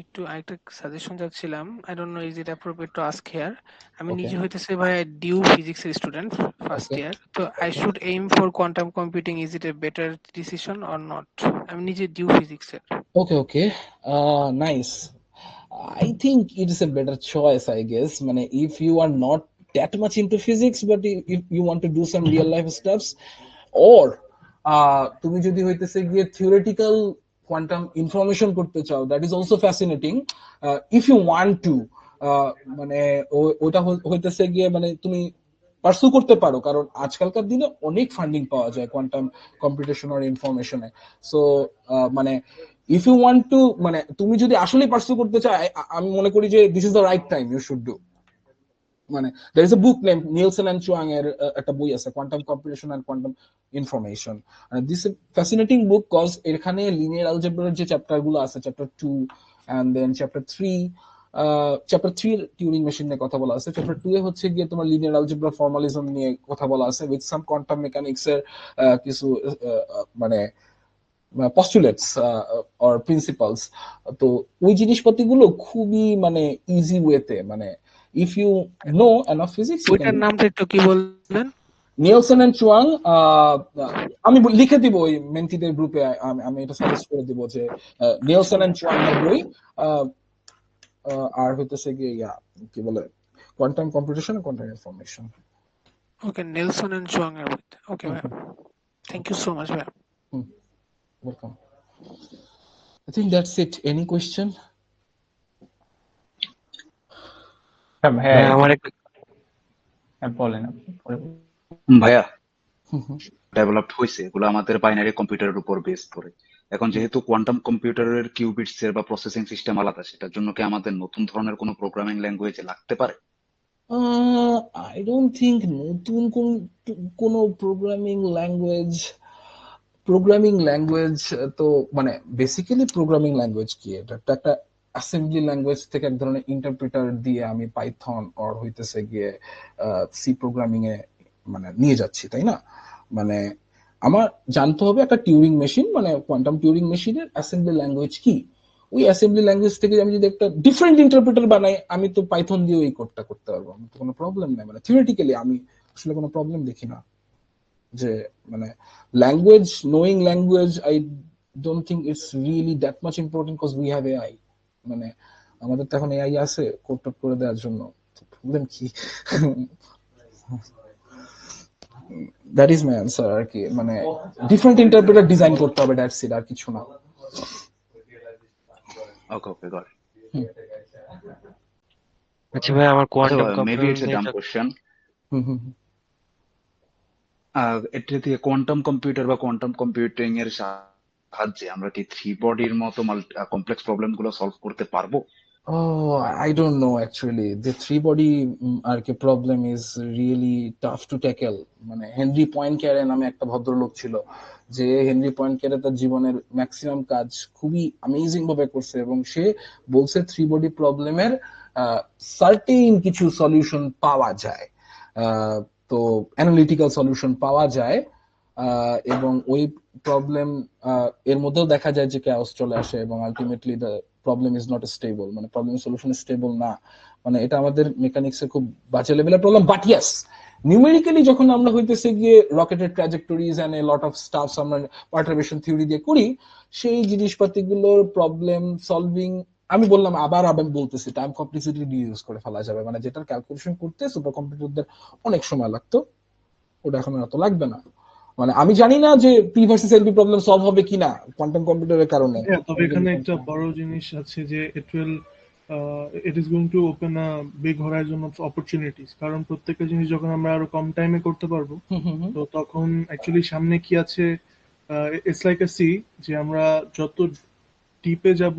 একটু আরেকটা সাজেশন চাচ্ছিলাম, I don't no is it appropriate to ask here. আমি নিজে হইতেছে ভাই ডিউ ফিজিক্স এর স্টুডেন্ট, ফার্স্ট ইয়ার, তো I should aim for quantum computing, is it a better decision or not? আমি নিজে ডিউ ফিজিক্স এর। Okay nice. I think it is a better choice, I guess. মানে if you are not that much into physics, but if you want to do some real life stuffs, or তুমি যদি হইতেছে গিয়ে থিওরিটিক্যাল কোয়ান্টাম ইনফরমেশন করতে চাও, that is also fascinating if you want to. মানে ওটা হইতেছে গিয়ে মানে তুমি পার্সু করতে পারো, কারণ আজকালকার দিনে অনেক ফান্ডিং পাওয়া যায় কোয়ান্টাম কম্পিউটেশন আর ইনফরমেশনে। সো মানে ইফ ইউ ওয়ান্ট টু, মানে তুমি যদি আসলে পার্সু করতে চাও, আমি মনে করি যে this is the right time you should do. মানে there is a book named Nielsen and Chuang এর একটা বই আছে, quantum computation and quantum information. This fascinating book cause এখানে লিনিয়ার অ্যালজেব্রার যে চ্যাপ্টার গুলো আছে, chapter 2 and then chapter 3, chapter 3 Turing machine নিয়ে কথা বলা আছে, চ্যাপ্টার 2 এ হচ্ছে গিয়ে তোমার লিনিয়ার অ্যালজেব্রা ফর্মালিজম নিয়ে কথা বলা আছে উইথ সাম কোয়ান্টাম মেকানিক্স এর কিছু মানে postulates or principles। তো ওই জিনিসপত্রগুলো খুবই মানে ইজি ওয়েতে, মানে if you know enough physics you can ওইটার do। নামটা একটু কি বললেন? নিয়েলসন এন্ড চুয়াং, আমি লিখে দিব ওই মেন্টিদের গ্রুপে, আমি এটা সাজেস্ট করে দিব যে নিয়েলসন এন্ড চুয়াং এর বই, আর হইতেছে গিয়ে কি বলে quantum computation and quantum information. Okay, Nelson and Chuang এর বই। ওকে ভাই, থ্যাংক ইউ সো মাচ ভাই। Welcome. I think that's it. Any question? ভাইয়া আমার বলেন। ভাইয়া ডেভেলপড হয়েছে এগুলো আমাদের বাইনারি কম্পিউটারের উপর বেস করে। এখন যেহেতু কোয়ান্টাম কম্পিউটারের কিউবিটস এর বা প্রসেসিং সিস্টেম আলাদা, সেটার জন্য কি আমাদের নতুন ধরনের কোনো প্রোগ্রামিং ল্যাঙ্গুয়েজ লাগতে পারে? I don't think নতুন কোনো প্রোগ্রামিং ল্যাঙ্গুয়েজ তো মানে বেসিক্যালি প্রোগ্রামিং ল্যাঙ্গুয়েজ কি, এটা একটা অ্যাসেম্বলি ল্যাঙ্গুয়েজ থেকে এক ধরনের ইন্টারপ্রিটার দিয়ে আমি পাইথন অর হইতেছে গিয়ে সি প্রোগ্রামিং এ মানে নিয়ে যাচ্ছি, তাই না? মানে আমার জানতে হবে একটা টিউরিং মেশিন, মানে কোয়ান্টাম টিউরিং মেশিনের অ্যাসেম্বলি ল্যাঙ্গুয়েজ কি। ওই অ্যাসেম্বলি ল্যাঙ্গুয়েজ থেকে আমি যদি একটা ডিফারেন্ট ইন্টারপ্রিটার বানাই, আমি তো পাইথন দিয়ে ওই কোডটা করতে পারবো, আমার তো কোনো প্রবলেম নাই। মানে থিওরিটিক্যালি আমি আসলে কোনো প্রবলেম দেখি না যে মানে language, knowing language, I don't think it's really that much important cause we have AI. মানে আমাদের তো এখন এআই আছে কোড টোড করে দেওয়ার জন্য, প্রবলেম কি? দ্যাট ইজ মাই অ্যান্সার আর কি, মানে ডিফারেন্ট ইন্টারপ্রেটার ডিজাইন করতে হবে, দ্যাটস ইট, আর কিছু না। ওকে ওকে গট আচ্ছা ভাই, আমার quantum maybe it's a computer Dam question. হুম। এটা দিয়ে কোয়ান্টাম কম্পিউটার বা কোয়ান্টাম কম্পিউটিং এর সাহায্যে আমরা কি থ্রি বডির মতো কমপ্লেক্স প্রবলেম গুলো সলভ করতে পারবো? Oh, I don't know actually. The three body problem is really tough to tackle. মানে হেনরি পয়েন্টক্যারে নামে একটা ভদ্রলোক ছিল, যে হেনরি পয়েন্টক্যারে তার জীবনের ম্যাক্সিমাম কাজ খুবই অ্যামেজিং ভাবে করছে, এবং সে বলছে থ্রি বডি প্রবলেমের সার্টেন কিছু সলিউশন পাওয়া যায়, তো অ্যানালিটিক্যাল সলিউশন পাওয়া যায়, এবং ওই প্রবলেম এর মধ্যেও দেখা যায় যে chaos চলে আসে, এবং ultimately the problem is not stable, মানে প্রবলেম সলিউশন স্টেবল না। মানে এটা আমাদের মেকানিক্সে খুব বাজে লেভেলের প্রবলেম। বাট ইয়েস, নিউমেরিক্যালি যখন আমরা হইতেছে গিয়ে রকেটের trajectories and a lot of stuffs আমরা পারটারবেশন থিওরি দিয়ে করি, সেই জিনিসপাতিগুলোর প্রবলেম সলভিং, আমি বললাম আবার বলতেছি, টাইম কমপ্লেক্সিটি রিডিউস করে ফেলা যাবে। মানে যেটার ক্যালকুলেশন করতে সুপার কম্পিউটারদের অনেক সময় লাগতো, ওটা এখন এত লাগবে না। মানে আমি জানি না যে P versus LP problem solve হবে কিনা কোয়ান্টাম কম্পিউটারের কারণে। তবে এখানে একটা বড় জিনিস আছে যে it is going to open a big horizon of opportunities, কারণ প্রত্যেকটা জিনিস যখন আমরা আরো কম টাইমে করতে পারবো, তো তখন অ্যাকচুয়ালি সামনে কি আছে, ইটস লাইক আ সি, যে আমরা যত ডিপে যাব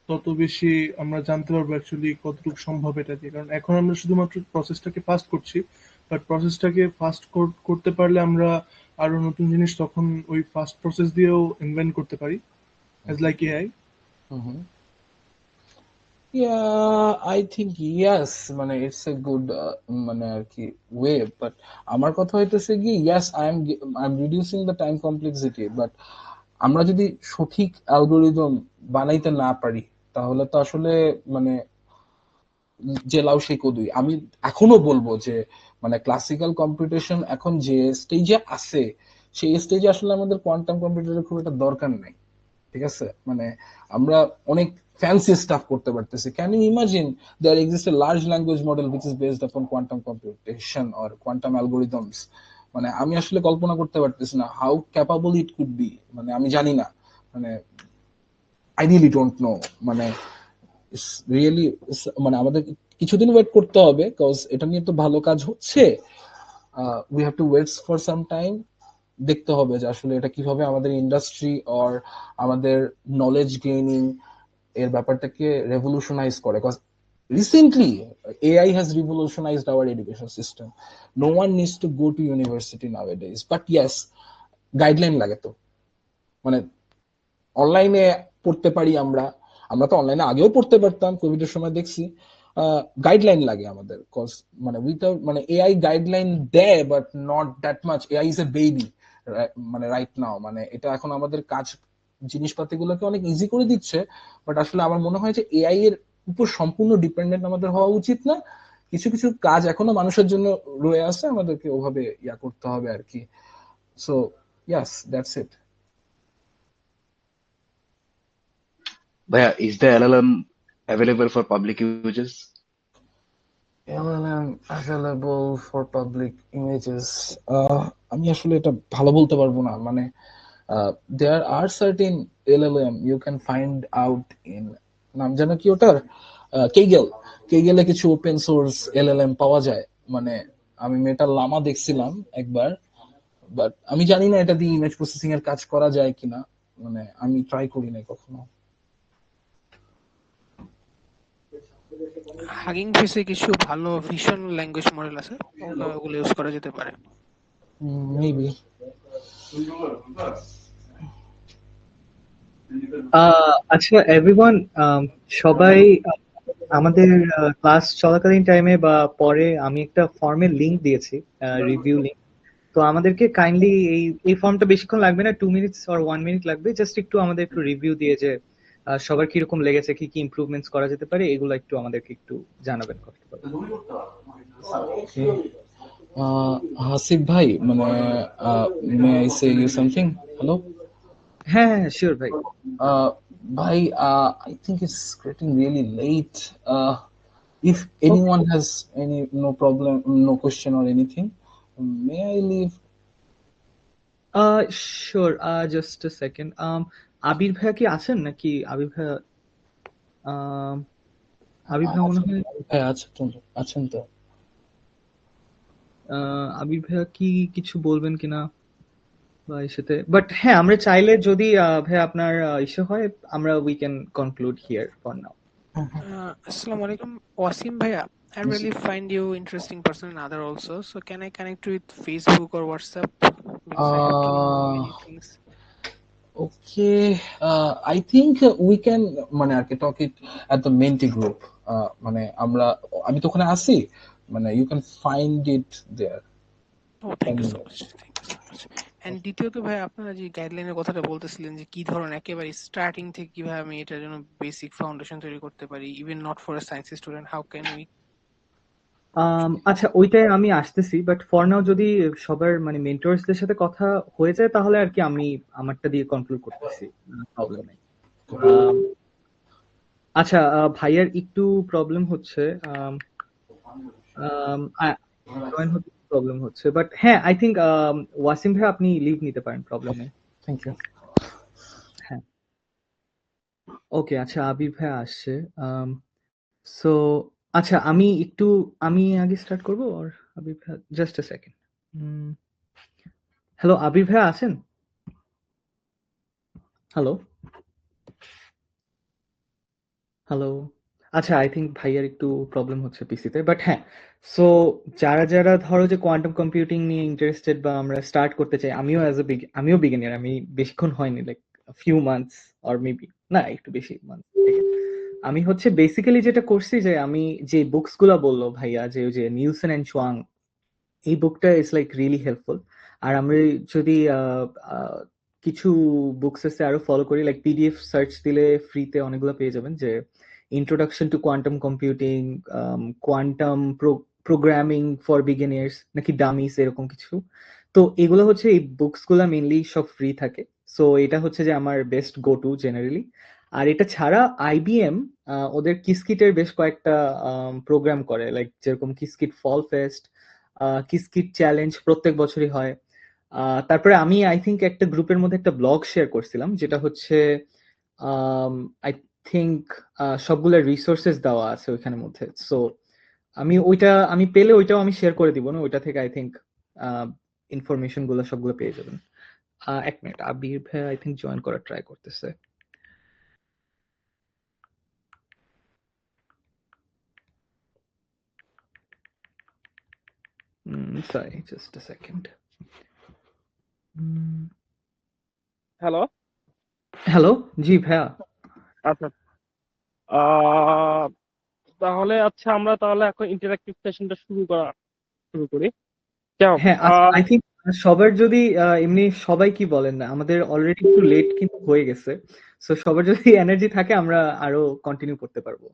তত বেশি আমরা জানতে পারবো অ্যাকচুয়ালি কতটুকু সম্ভব এটা দিয়ে। কারণ এখন আমরা শুধুমাত্র প্রসেসটাকে ফাস্ট করছি, বাট প্রসেসটাকে ফাস্ট করতে পারলে আমরা আরো নতুন জিনিস তখন ওই ফাস্ট প্রসেস দিয়েও ইনভেন্ট করতে পারি, as like AI. Yeah, I think yes, মানে it's a good মানে আর কি ওয়ে, বাট আমার কথা হইতেছে কি, yes I'm reducing the time complexity, but আমরা যদি সঠিক অ্যালগরিদম বানাইতে না পারি, তাহলে তো আসলে মানে যে লাউ সেই কদুই। আমি এখনো বলবো যে মানে ক্লাসিক্যাল কম্পিউটেশন এখন যে স্টেজে আছে, সেই স্টেজে আসলে আমাদের কোয়ান্টাম কম্পিউটারের খুব একটা দরকার নাই। ঠিক আছে, মানে আমরা অনেক ফ্যান্সি স্টাফ করতে পারতেছি। Can you imagine there exist a large language model which is based upon quantum computation or quantum algorithms. মানে আমি আসলে কল্পনা করতে পারতেছি না how capable it could be. মানে আমি জানি না, মানে আই রিয়েলি ডোন্ট নো। মানে রিয়েলি মানে আমাদের কিছুদিন ওয়েট করতে হবে, কজ এটা নিয়ে তো ভালো কাজ হচ্ছে। We have to wait for some time. দেখতে হবে যে আসলে এটা কিভাবে আমাদের ইন্ডাস্ট্রি অর আমাদের নলেজ গেইনিং এর ব্যাপারটাকে রেভলিউশনাইজ করে। Cause recently AI has revolutionized our education system. No one needs to go to university nowadays. But yes, guideline লাগে তো। মানে অনলাইনে পড়তে পারি আমরা, আমরা তো অনলাইনে আগেও পড়তে পারতাম, কোভিড এর সময় দেখছি। গাইডলাইন লাগে আমাদের, কজ মানে উইথাউট মানে এআই গাইডলাইন দেয়, but not that much. AI is a baby মানে রাইট নাও। মানে এটা এখন আমাদের কাজ জিনিসপাতিগুলোকে অনেক ইজি করে দিচ্ছে, বাট আসলে আমার মনে হয় যে এআই এর উপর সম্পূর্ণ ডিপেন্ডেন্ট আমাদের হওয়া উচিত না। কিছু কিছু কাজ এখনো মানুষের জন্য রয়ে আছে, আমাদেরকে ওভাবে ইয়া করতে হবে আর কি। So yes, that's it. ভাইয়া, is the LLM available for public uses? LLM available for public images. আমি আসলে এটা ভালো বলতে পারবো না। মানে there are certain LLM you can find out in, নাম জানো কি ওটার, কেগেল। কেগেলে কিছু ওপেন সোর্স LLM পাওয়া যায়। মানে আমি মেটার লামা দেখছিলাম একবার, বাট আমি জানি না এটা দিয়ে ইমেজ প্রসেসিং এর কাজ করা যায় কিনা। মানে আমি ট্রাই করি নাই কখনো। হাগিং ফেসে কিছু ভালো ভিশন ল্যাঙ্গুয়েজ মডেল আছে, ওগুলো ইউজ করা যেতে পারে। মেবি। আচ্ছা এভরিওয়ান, সবাই আমাদের ক্লাস চলাকালীন টাইমে বা পরে আমি একটা ফর্মের লিংক দিয়েছি, রিভিউ লিংক। তো আমাদেরকে কাইন্ডলি এই ফর্মটা বেশিক্ষণ লাগবে না, 2 মিনিটস অর 1 মিনিট লাগবে। জাস্ট একটু আমাদের একটু রিভিউ দিয়ে যে সবার কিরকম লেগেছে, কি কি ইমপ্রুভমেন্টস করা যেতে পারে, এগুলো একটু আমাদেরকে একটু জানাবেন কষ্ট করে। হাসিব ভাই, মানে may I say you something? Hello. হ্যাঁ হ্যাঁ শিওর ভাই। Bhai, I think it's getting really late. If anyone has any no problem, no question or anything, may I leave? Sure, just a second. Abir ভাইয়া কি আছেন নাকি? আবির ভাইয়া মনে হয় হ্যাঁ আছেন তো। আবির ভাইয়া কি কিছু বলবেন কিনা বা এর সাথে, বাট হ্যাঁ আমরা চাইলে যদি ভাইয়া আপনার ইস্যু হয়, আমরা we can conclude here for now. Assalamu alaikum, Wasim bhaiya. I really find you interesting person and other also. So can I connect you with Facebook or WhatsApp? Because I have to know many things. Okay, I think we can মানে আর কি talk it at the Menti group. মানে আমি তো ওখানে আছি, মানে you can find it there. Oh, thank you so much. Thank you so much. And দ্বিতীয়ত ভাই, আপনারা যে গাইডলাইনের কথাটা বলতেছিলেন যে কি ধরনের একেবারে স্টার্টিং থেকে কিভাবে আমি এটার জন্য বেসিক ফাউন্ডেশন তৈরি করতে পারি, even not for a science student, how can we? আচ্ছা ওইটাই আমি আসতেছি, বাট ফর নাও যদি সবার মানে মেন্টরসদের সাথে কথা হয়ে যায় তাহলে আর কি আমি আমারটা দিয়ে কনক্লুড করতেছি, প্রবলেম নেই। আচ্ছা ভাইয়ার একটু প্রবলেম হচ্ছে, জয়েন হতে প্রবলেম হচ্ছে, বাট হ্যাঁ আই থিংক ওয়াসিম ভাই আপনি লিভ নিতে পারেন, প্রবলেম নেই। Thank you. হ্যাঁ ওকে, আচ্ছা আবির ভাই আসছে। সো আচ্ছা আমি আগে স্টার্ট করবো, আর আবির ভাই জাস্ট আ সেকেন্ড। হ্যালো আবির ভাই আছেন? Hello hello. আচ্ছা আই থিংক ভাইয়ার একটু প্রবলেম হচ্ছে পিসিতে, বাট হ্যাঁ। সো যারা যারা ধরো যে কোয়ান্টাম কম্পিউটিং নিয়ে ইন্টারেস্টেড বা আমরা স্টার্ট করতে চাই, আমিও বিগিনার, আমি বেশিক্ষণ হয়নি, like few months or maybe না একটু বেশি মান্থ থেকে। আমি হচ্ছে বেসিক্যালি যেটা করছি যে আমি যে বুকস গুলা বললো ভাইয়া, যে ওই যে নিউসেন এন্ড চুয়াং, এই বুকটা ইজ লাইক রিয়েলি হেল্পফুল। আর আমরা যদি কিছু বুকস আছে আরো ফলো করি, লাইক পিডিএফ সার্চ দিলে ফ্রিতে অনেকগুলো পেয়ে যাবেন, যে introduction to quantum computing, quantum programming for beginners নাকি ডামিস, এরকম কিছু। তো এগুলো হচ্ছে এই বুকস গুলা মেইনলি সব ফ্রি থাকে। সো এটা হচ্ছে যে আমার বেস্ট গো টু জেনারেলি। আর এটা ছাড়া আইবিএম ওদের কিসকিটের বেশ কয়েকটা প্রোগ্রাম করে, লাইক যেরকম কিসকিট ফল ফেস্ট, কিসকিট চ্যালেঞ্জ প্রত্যেক বছরই হয়। তারপরে আমি আই থিঙ্ক একটা গ্রুপের মধ্যে একটা ব্লগ শেয়ার করছিলাম, যেটা হচ্ছে আই থিঙ্ক সবগুলো রিসোর্সেস দেওয়া আছে ওইখানের মধ্যে। সো আমি পেলে ওইটাও আমি শেয়ার করে দিব না, ওইটা থেকে আই থিঙ্ক ইনফরমেশন গুলো সবগুলো পেয়ে যাবেন। এক মিনিট, আবির ভাই আই থিঙ্ক জয়েন করার ট্রাই করতেছে। Sorry, just a second. Hello. Hello, জি ভাইয়া। আচ্ছা, তাহলে আচ্ছা আমরা তাহলে এখন ইন্টারঅ্যাক্টিভ সেশনটা শুরু করি কেমন? হ্যাঁ, আই থিঙ্ক সবার যদি এমনি সবাই কি বলেন না, আমাদের অলরেডি একটু লেট কিন্তু হয়ে গেছে, সো সবার যদি এনার্জি থাকে আমরা আরো কন্টিনিউ করতে পারবো।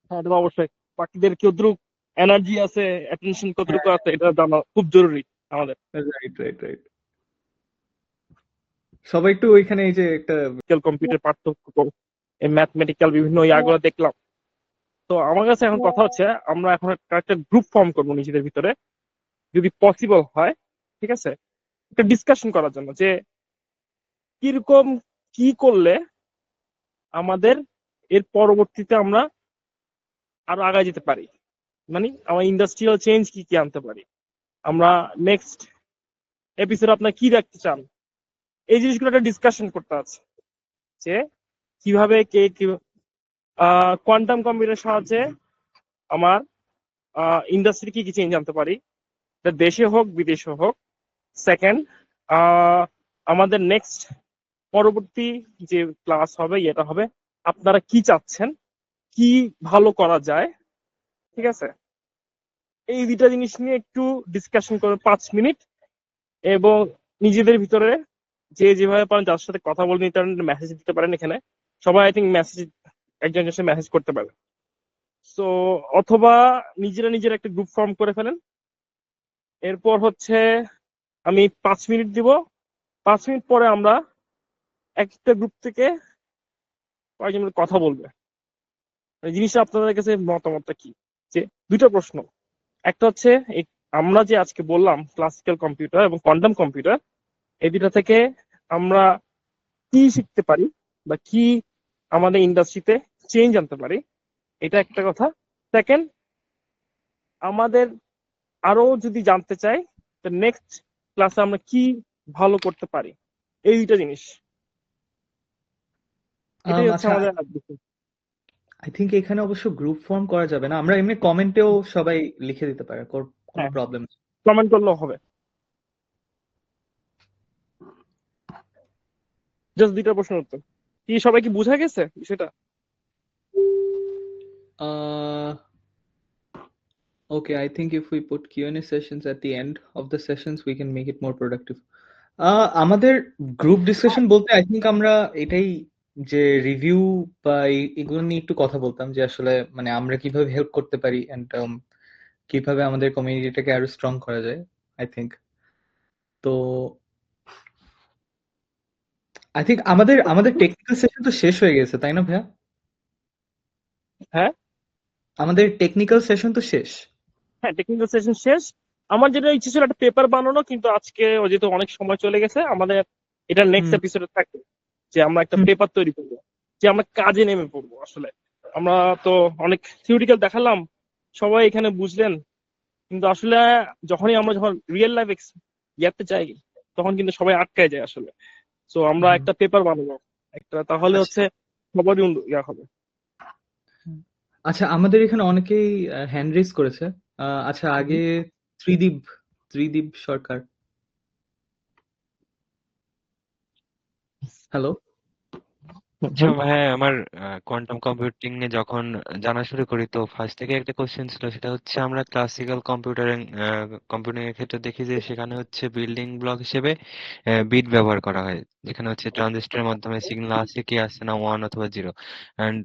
হ্যাঁ, এটা তো অবশ্যই। বাকিদের কতটুকু এনার্জি আছে, অ্যাটেনশন কতটুকু আছে, এটা জানা খুব জরুরি আমাদের। Right right right. সবাই একটু ওইখানে এই যে একটা কম্পিউটার পার্থক্য, এই ম্যাথমেটিক্যাল বিভিন্ন ইয়াগুলো দেখলাম। তো আমার কাছে এখন কথা হচ্ছে আমরা এখন একটা গ্রুপ ফর্ম করবো নিজেদের ভিতরে, যদি পসিবল হয়, ঠিক আছে, একটা ডিসকাশন করার জন্য যে কিরকম কি করলে আমাদের এর পরবর্তীতে আমরা আরো আগায় যেতে পারি, মানে আমার ইন্ডাস্ট্রিয়াল চেঞ্জ কি কি আনতে পারি, আমরা নেক্সট এপিসোড আপনার কি রাখতে চান, এই জিনিসগুলো একটা ডিসকাশন করতে আছে যে কিভাবে কে কি কোয়ান্টাম কম্পিউটারের সাহায্যে আমার ইন্ডাস্ট্রি কি কি চেঞ্জ আনতে পারি, এটা দেশে হোক বিদেশে হোক। সেকেন্ড, আমাদের নেক্সট পরবর্তী যে ক্লাস হবে এটা হবে আপনারা কি চাচ্ছেন, কি ভালো করা যায়, ঠিক আছে, এই দুইটা জিনিস নিয়ে একটু ডিসকাশন করে 5 মিনিট, এবং নিজেদের ভিতরে যে যেভাবে পারেন যার সাথে কথা বলে নিতে পারেন, মেসেজ দিতে পারেন। এখানে সবাই আই থিঙ্ক মেসেজ একজন একজন সাথে মেসেজ করতে পারে। সো অথবা নিজেরা একটা গ্রুপ ফর্ম করে ফেলেন। এরপর হচ্ছে আমি 5 মিনিট দিব, 5 মিনিট পরে আমরা একটা গ্রুপ থেকে কয়েকজন মিলে কথা বলবে। এই জিনিসটা আপনাদের কাছে মতামতটা কি? যে দুইটা প্রশ্ন, একটা হচ্ছে এই আমরা যে আজকে বললাম ক্লাসিক্যাল কম্পিউটার এবং কোয়ান্টাম কম্পিউটার, এই দুইটা থেকে আমরা কি শিখতে পারি বা কি আমাদের ইন্ডাস্ট্রিতে চেঞ্জ আনতে পারি, এটা একটা কথা। সেকেন্ড, আমাদের আরো যদি জানতে চাই নেক্সট ক্লাসে আমরা কি ভালো করতে পারি, এই দুইটা জিনিস, এটাই হচ্ছে আচ্ছা, আমাদের। আই থিঙ্ক এখানে অবশ্য গ্রুপ ফর্ম করা যাবে না, আমরা এমনি কমেন্টেও সবাই লিখে দিতে পারে, কোনো হ্যাঁ, প্রবলেম নেই। কমেন্ট করলেও হবে। জাস্ট দুইটা প্রশ্ন উত্তর কি সবাই কি বুঝা গেছে বিষয়টা? Okay, I think if we put Q&A sessions at the end of the sessions, we can make it more productive. আমাদের গ্রুপ ডিসকাশন বলতে আই থিঙ্ক আমরা এটাই যে রিভিউ বা এগুলো নিয়ে একটু কথা বলতাম, যে আসলে মানে আমরা কিভাবে হেল্প করতে পারি এন্ড কিভাবে আমাদের কমিউনিটিটাকে আরো স্ট্রং করা যায়। আই থিঙ্ক তো আই থিঙ্ক আমাদের টেকনিক্যাল সেশন তো শেষ হয়ে গেছে, তাই না ভাইয়া? হ্যাঁ আমাদের টেকনিক্যাল সেশন তো শেষ। হ্যাঁ, টেকনিক্যাল সেশন শেষ। আমার যেটা ইচ্ছে ছিল একটা পেপার বানানো, কিন্তু আজকে যেহেতু অনেক সময় চলে গেছে, আমাদের এটা নেক্সট এপিসোডে থাকবে যে আমরা একটা পেপার তৈরি করবো, যে আমরা কাজে নেমে পড়বো। আসলে আমরা তো অনেক থিওরিক্যাল দেখালাম, সবাই এখানে বুঝলেন, কিন্তু আসলে যখন রিয়েল লাইফ ইয়াতে যাই তখন কিন্তু সবাই আটকায় যায় আসলে। তো আমরা একটা পেপার বানাবো একটা, তাহলে হচ্ছে সবারই ইয়া হবে। আচ্ছা, আমাদের এখানে অনেকেই হ্যান্ড রেজ করেছে। আচ্ছা, আগে ত্রিদীপ সরকার। হ্যালো। আচ্ছা হ্যাঁ, আমার কোয়ান্টাম কম্পিউটিং এ যখন জানা শুরু করি তো ফার্স্ট থেকে একটা কোশ্চেন ছিল, সেটা হচ্ছে আমরা ক্লাসিক্যাল কম্পিউটিং এর ক্ষেত্রে দেখি যে সেখানে হচ্ছে বিল্ডিং ব্লক হিসেবে বিট ব্যবহার করা হয়, যেখানে হচ্ছে ট্রানজিস্টরের মাধ্যমে সিগন্যাল আসে কি আসছে না, 1 অথবা 0। অ্যান্ড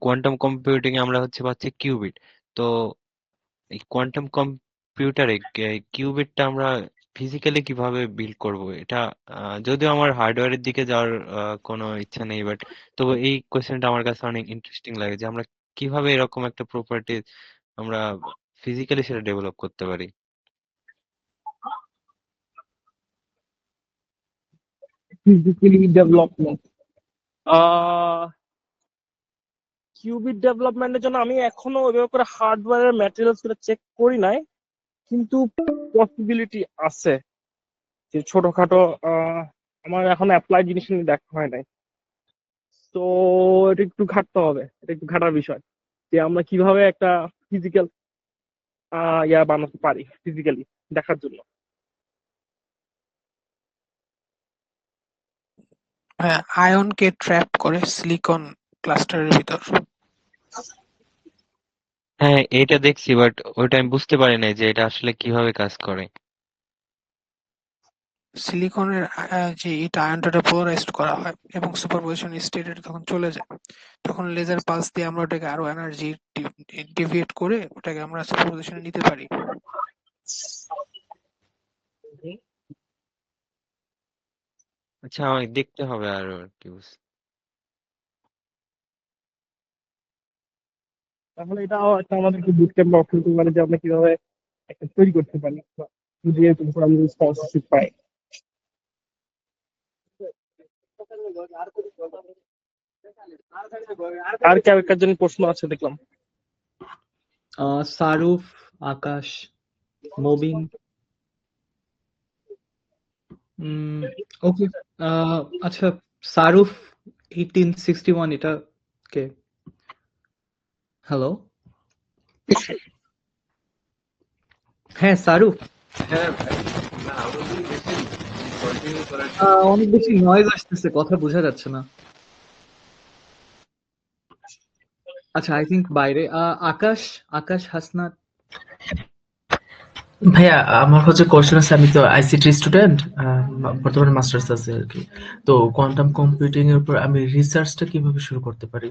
কোয়ান্টাম কম্পিউটিং এ আমরা হচ্ছে পাচ্ছি কিউবিট। তো এই কোয়ান্টাম কম্পিউটারে কিউবিটটা আমরা ফিজিক্যালি কিভাবে বিল্ড করব এটা, যদিও আমার হার্ডওয়্যারের দিকে যাওয়ার কোনো ইচ্ছা নেই, বাট তবু এই কোয়েশ্চেনটা আমার কাছে অনেক ইন্টারেস্টিং লাগে যে আমরা কিভাবে এরকম একটা প্রপার্টি আমরা ফিজিক্যালি সেটা ডেভেলপ করতে পারি। ফিজিক্যালি ডেভেলপমেন্ট, কিউবিট ডেভেলপমেন্টের জন্য আমি এখনো ওইভাবে করে হার্ডওয়্যারের ম্যাটেরিয়ালস গুলো চেক করি নাই, কিন্তু পসিবিলিটি আছে যে ছোটখাটো আমার এখন অ্যাপ্লাই জিনিস নিয়ে দেখা হয় নাই। তো এটা একটু ঘাটতে হবে, এটা একটু ঘাটার বিষয় যে আমরা কিভাবে একটা ফিজিক্যাল ইয়া বানাতে পারি ফিজিক্যালি দেখার জন্য। হ্যাঁ, আয়নকে ট্র্যাপ করে সিলিকন ক্লাস্টারের ভিতর। হ্যাঁ, এটা দেখছি, বাট ওইটা আমি বুঝতে পারি নাই যে এটা আসলে কিভাবে কাজ করে। সিলিকনের যে এটা আয়নটা পোলারাইজড করা হয় এবং সুপারপজিশন স্টেটে তখন চলে যায়, তখন লেজার পালস দিয়ে আমরা ওটাকে আরো এনার্জি ডিভিয়েট করে ওটাকে আমরা সুপারপজিশনে নিতে পারি। আচ্ছা, আমাকে দেখতে হবে আরো কি তাহলে এটাও একটা আমাদেরকে বুট ক্যাম্প অফার করতে পারে যে আমরা কিভাবে একটা তৈরি করতে পারি, যদি এরকম করে আমরা স্পন্সরশিপ পাই। আর কার জন্য প্রশ্ন আছে দেখলাম? সারুফ, আকাশ, মবিন। ওকে, আচ্ছা, সারুফ 1861 এটা কে? হ্যালো, হ্যাঁ সারুফ। অনেক বেশি নয়েজ আসতেছে, কথা বোঝা যাচ্ছে না। আচ্ছা, আই থিঙ্ক বাইরে। আকাশ, আকাশ হাসনাত। ভাইয়া আমার হচ্ছে কোশ্চেন আছে, আমি তো আইসিটি স্টুডেন্ট, বর্তমানে মাস্টার্স আছে আর কি। তো কোয়ান্টাম কম্পিউটিং এর উপর আমি রিসার্চটা কিভাবে শুরু করতে পারি?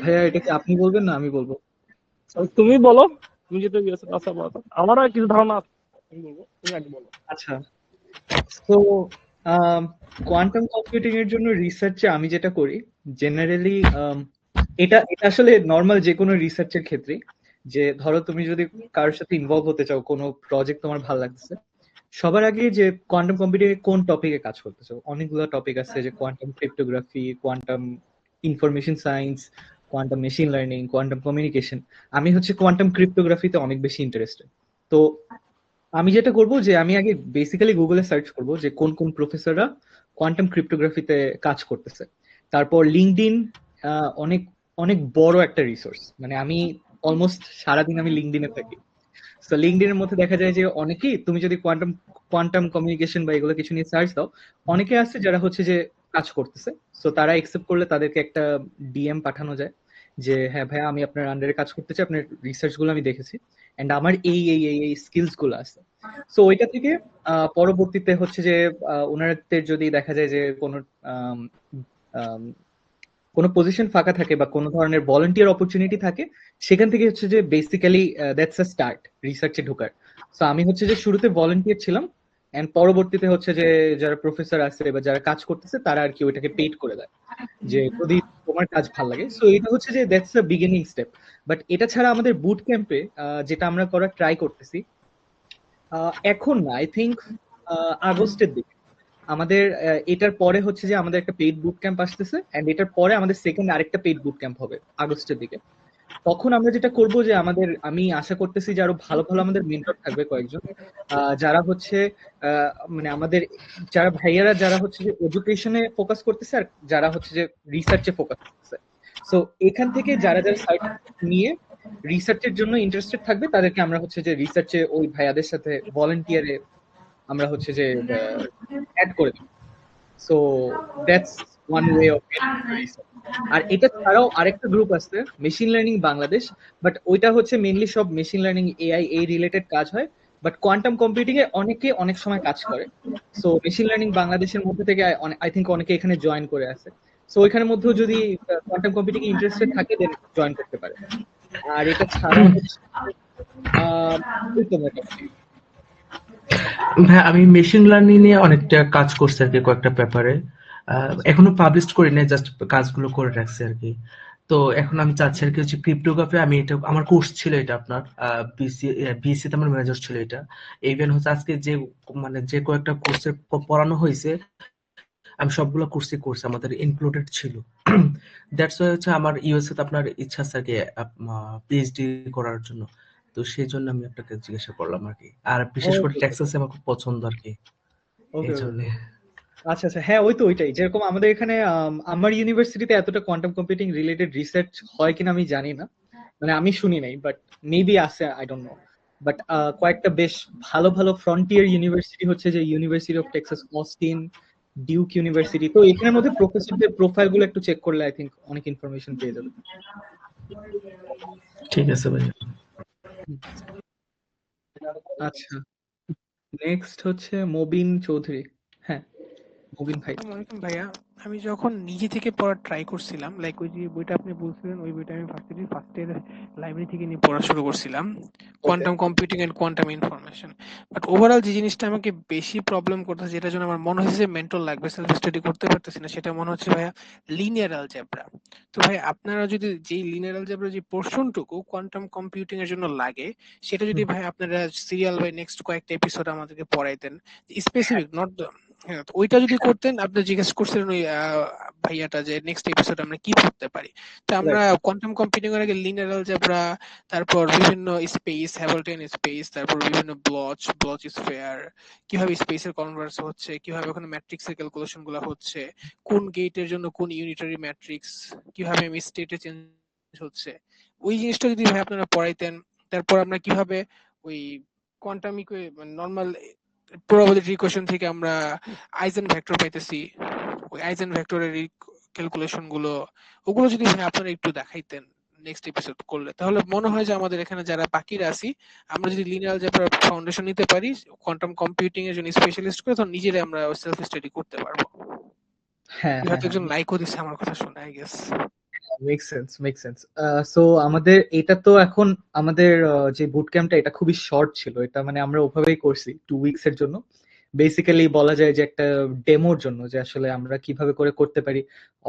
ভাইয়া এটা কি আপনি বলবেন না আমি বলবো? তুমি বলো, তুমি যেটা আচ্ছা বলো, আমারও কিছু ধারণা আছে, আমি বলবো, তুমি আগে বলো। আচ্ছা, তো কোয়ান্টাম কম্পিউটিং এর জন্য রিসার্চে আমি যেটা করি জেনারেলি, এটা এটা আসলে নর্মাল যে কোনো রিসার্চের ক্ষেত্রে, যে ধরো তুমি যদি কারোর সাথে ইনভলভ হতে চাও, কোনো প্রজেক্ট তোমার ভালো লাগতেছে, সবার আগে যে কোয়ান্টাম কম্পিউটিং এ কোন টপিকে কাজ করতে চাও, অনেকগুলো টপিক আছে, যে quantum cryptography, quantum information science, quantum machine learning, quantum communication. আমি হচ্ছে কোয়ান্টাম ক্রিপ্টোগ্রাফিতে অনেক বেশি ইন্টারেস্টেড। তো আমি যেটা করব যে আমি আগে বেসিক্যালি গুগলে সার্চ করব যে কোন কোন প্রফেসররা কোয়ান্টাম ক্রিপ্টোগ্রাফিতে কাজ করতেছে। তারপর লিঙ্কডইন অনেক অনেক বড় একটা রিসোর্স, মানে আমি অলমোস্ট সারাদিন আমি লিঙ্কডইনে থাকি। তো লিঙ্কডইনের মধ্যে দেখা যায় যে অনেকেই, তুমি যদি কোয়ান্টাম কোয়ান্টাম কমিউনিকেশন বা এগুলো কিছু নিয়ে সার্চ দাও, অনেকে আছে যারা হচ্ছে যে কাজ করতেছে। সো তারা একসেপ্ট করলে তাদেরকে একটা ডিএম পাঠানো যায় যে হ্যাঁ ভাইয়া, আমি আপনার আন্ডারে কাজ করতে চাই, আপনার রিসার্চ গুলো আমি দেখেছি এন্ড আমার এই এই এই এই স্কিলস গুলো আছে। সো ওইটা থেকে পরবর্তীতে হচ্ছে যে ওনাদের যদি দেখা যায় যে কোনো আম, আম, কোনো পজিশন ফাঁকা থাকে বা কোনো ধরনের ভলান্টিয়ার অপরচুনিটি থাকে, সেখান থেকে হচ্ছে যে বেসিক্যালি দ্যাটস আ স্টার্ট রিসার্চে ঢোকার। সো আমি হচ্ছে যে শুরুতে ভলান্টিয়ার ছিলাম, এন্ড পরবর্তীতে হচ্ছে যে যারা প্রফেসর আছে বা যারা কাজ করতেছে তারা আর কি ওইটাকে পেইড করে দেয়, যে যদি তোমার কাজ ভালো লাগে। সো এটা হচ্ছে যে that's a beginning step. But এটা ছাড়া আমাদের বুট ক্যাম্পে যেটা আমরা করার ট্রাই করতেছি, এখন না, আই থিঙ্ক আগস্টের দিকে আমাদের, এটার পরে হচ্ছে যে আমাদের একটা পেইড বুট ক্যাম্প আসতেছে, এন্ড এটার পরে আমাদের সেকেন্ড আরেকটা পেইড বুট ক্যাম্প হবে আগস্টের দিকে। তখন আমরা যেটা করব যে আমি আশা করতেছি যে আরো ভালো ভালো আমাদের মেন্টর থাকবে কয়েকজন, যারা হচ্ছে মানে আমাদের যারা ভাইয়ারা যারা হচ্ছে যে এডুকেশনে ফোকাস করতেছে আর যারা হচ্ছে যে রিসার্চে ফোকাস করতেছে। সো এখান থেকে যারা যারা সার্টিফিকেট নিয়ে রিসার্চের জন্য ইন্টারেস্টেড থাকবে, তাদেরকে আমরা হচ্ছে যে রিসার্চে ওই ভাইয়াদের সাথে ভলান্টিয়ারে আমরা হচ্ছে যে অ্যাড করে দেব। So that's one way of research. আর এটা ছাড়াও আরেকটা গ্রুপ আছে, মেশিন লার্নিং বাংলাদেশ, বাট ওইটা হচ্ছে মেইনলি সব মেশিন লার্নিং এআই এই রিলেটেড কাজ হয়, বাট কোয়ান্টাম কম্পিউটিং এ অনেকে অনেক সময় কাজ করে। সো মেশিন লার্নিং বাংলাদেশের মধ্যে থেকে আই থিঙ্ক অনেকে এখানে জয়েন করে আছে। সো ওইখানের মধ্যেও যদি কোয়ান্টাম কম্পিউটিং এ ইন্টারেস্টেড থাকে দেন জয়েন করতে পারে। আর এটা ছাড়া হচ্ছে এই তো মোটামুটি। ভাই আমি মেশিন লার্নিং নিয়ে অনেকটা কাজ করছি আর কি, কয়েকটা পেপারে। এখনো পাবলিশ করি না, জাস্ট কাজগুলো করে রাখছি আর কি। তো এখন আমি চাচ্ছি আর কি হচ্ছে ক্রিপ্টোগ্রাফি, আমি এটা আমার কোর্স ছিল, এটা আপনার বিসি তে আমার মেজর ছিল এটা। ইভেন হচ্ছে আজকে যে মানে যে কয়েকটা কোর্সে পড়ানো হয়েছে আমি সবগুলো কোর্সই করছি, আমাদের ইনক্লুডেড ছিল। দ্যাটস ওয়াই হচ্ছে আমার ইউএসএ তে আপনার ইচ্ছা আছে আর কি পিএইচডি করার জন্য। তো সেই জন্য আমি আপনাকে জিজ্ঞাসা করলাম আর কি। আর বিশেষ করে ওকে টেক্সাসে আমার খুব পছন্দ আর কি, এই ওকে জন্য। আচ্ছা আচ্ছা, হ্যাঁ ওই তো ওইটাই, যেরকম আমাদের এখানে আমার ইউনিভার্সিটিতে এতটা কোয়ান্টাম কম্পিউটিং রিলেটেড রিসার্চ হয় কিনা আমি জানি না, মানে আমি শুনি নাই, বাট মেবি আছে, আই ডোন্ট নো। বাট কয়েকটা বেশ ভালো ভালো ফ্রন্টিয়ার ইউনিভার্সিটি হচ্ছে যে university of Texas Austin, Duke university, তো এখানের মধ্যে প্রফেসরদের প্রোফাইল গুলো একটু চেক করলে আই থিঙ্ক অনেক ইনফরমেশন পেয়ে যাবে। ঠিক আছে ভাই। আচ্ছা, নেক্সট হচ্ছে মবিন চৌধুরী। হ্যাঁ মবিন ভাই। আসসালামু আলাইকুম ভাইয়া। আমি যখন নিজে থেকে পড়া ট্রাই করছিলাম, লাইক ওই যে বইটা আপনি বলছিলেন, ওই বইটা আমি ভার্সিটির ফার্স্ট ইয়ার লাইব্রেরি থেকে নিয়ে পড়া শুরু করছিলাম, quantum computing and quantum information. But overall যে জিনিসটা আমাকে বেশি প্রবলেম করতেছে, যেটার জন্য আমার মনে হচ্ছে যে মেন্টর লাগবে, সেলফ স্টাডি করতে পারতেছি না, সেটা মনে হচ্ছে ভাইয়া লিনিয়ার অ্যালজেব্রা। তো ভাই আপনারা যদি যেই লিনিয়ার অ্যালজেব্রা যে পোর্শনটুকু কোয়ান্টাম কম্পিউটিং এর জন্য লাগে, সেটা যদি ভাই আপনারা সিরিয়াল বাই নেক্সট কয়েকটা এপিসোড আমাদেরকে পড়াইতেন, স্পেসিফিক নট, হ্যাঁ, তো ওইটা যদি করতেন। আপনি জিজ্ঞেস করছিলেন ওই ভাইয়াটা যে নেক্সট এপিসোড আমরা কি পড়তে পারি, তো আমরা কোয়ান্টাম কম্পিউটিং এর আগে লিনিয়ার অ্যালজেব্রা, তারপর বিভিন্ন স্পেস, হ্যামিল্টন স্পেস, তারপর বিভিন্ন ব্লচ স্ফিয়ার, কিভাবে স্পেসের কনভার্স হচ্ছে, কিভাবে ওখানে ম্যাট্রিক্সের ক্যালকুলেশন গুলো হচ্ছে, কোন গেটের জন্য কোন ইউনিটারি ম্যাট্রিক্স, কিভাবে স্টেটে চেঞ্জ হচ্ছে, ওই জিনিসটা যদি ভাই আপনারা পড়াইতেন। তারপর আমরা কিভাবে ওই কোয়ান্টাম নর্মাল প্রবাবিলিটি ইকুয়েশন থেকে আমরা আইজেন ভেক্টর পাইতেছি, ওই আইজেন ভেক্টরের ক্যালকুলেশন গুলো, ওগুলো যদি ভাই আপনারা একটু দেখাইতেন নেক্সট এপিসোড করলে, তাহলে মনে হয় যে আমাদের এখানে যারা বাকিরা আছি, আমরা যদি লিনিয়ার অ্যালজেব্রার ফাউন্ডেশন নিতে পারি, কোয়ান্টাম কম্পিউটিং এর জন্য স্পেশালিস্ট করে, তখন নিজেরাই আমরা সেলফ স্টাডি করতে পারবো। হ্যাঁ হয়তো একজন লাইকও দিচ্ছে আমার কথা শুনে, I guess. Make sense. So আমাদের এটা তো এখন আমাদের যে বুট ক্যাম্পটা এটা খুবই শর্ট ছিল, এটা মানে আমরা ওভাবেই করছি 2 উইকস এর জন্য। বেসিক্যালি বলা যায় যে একটা ডেমোর জন্য, যে আসলে আমরা কিভাবে করে করতে পারি,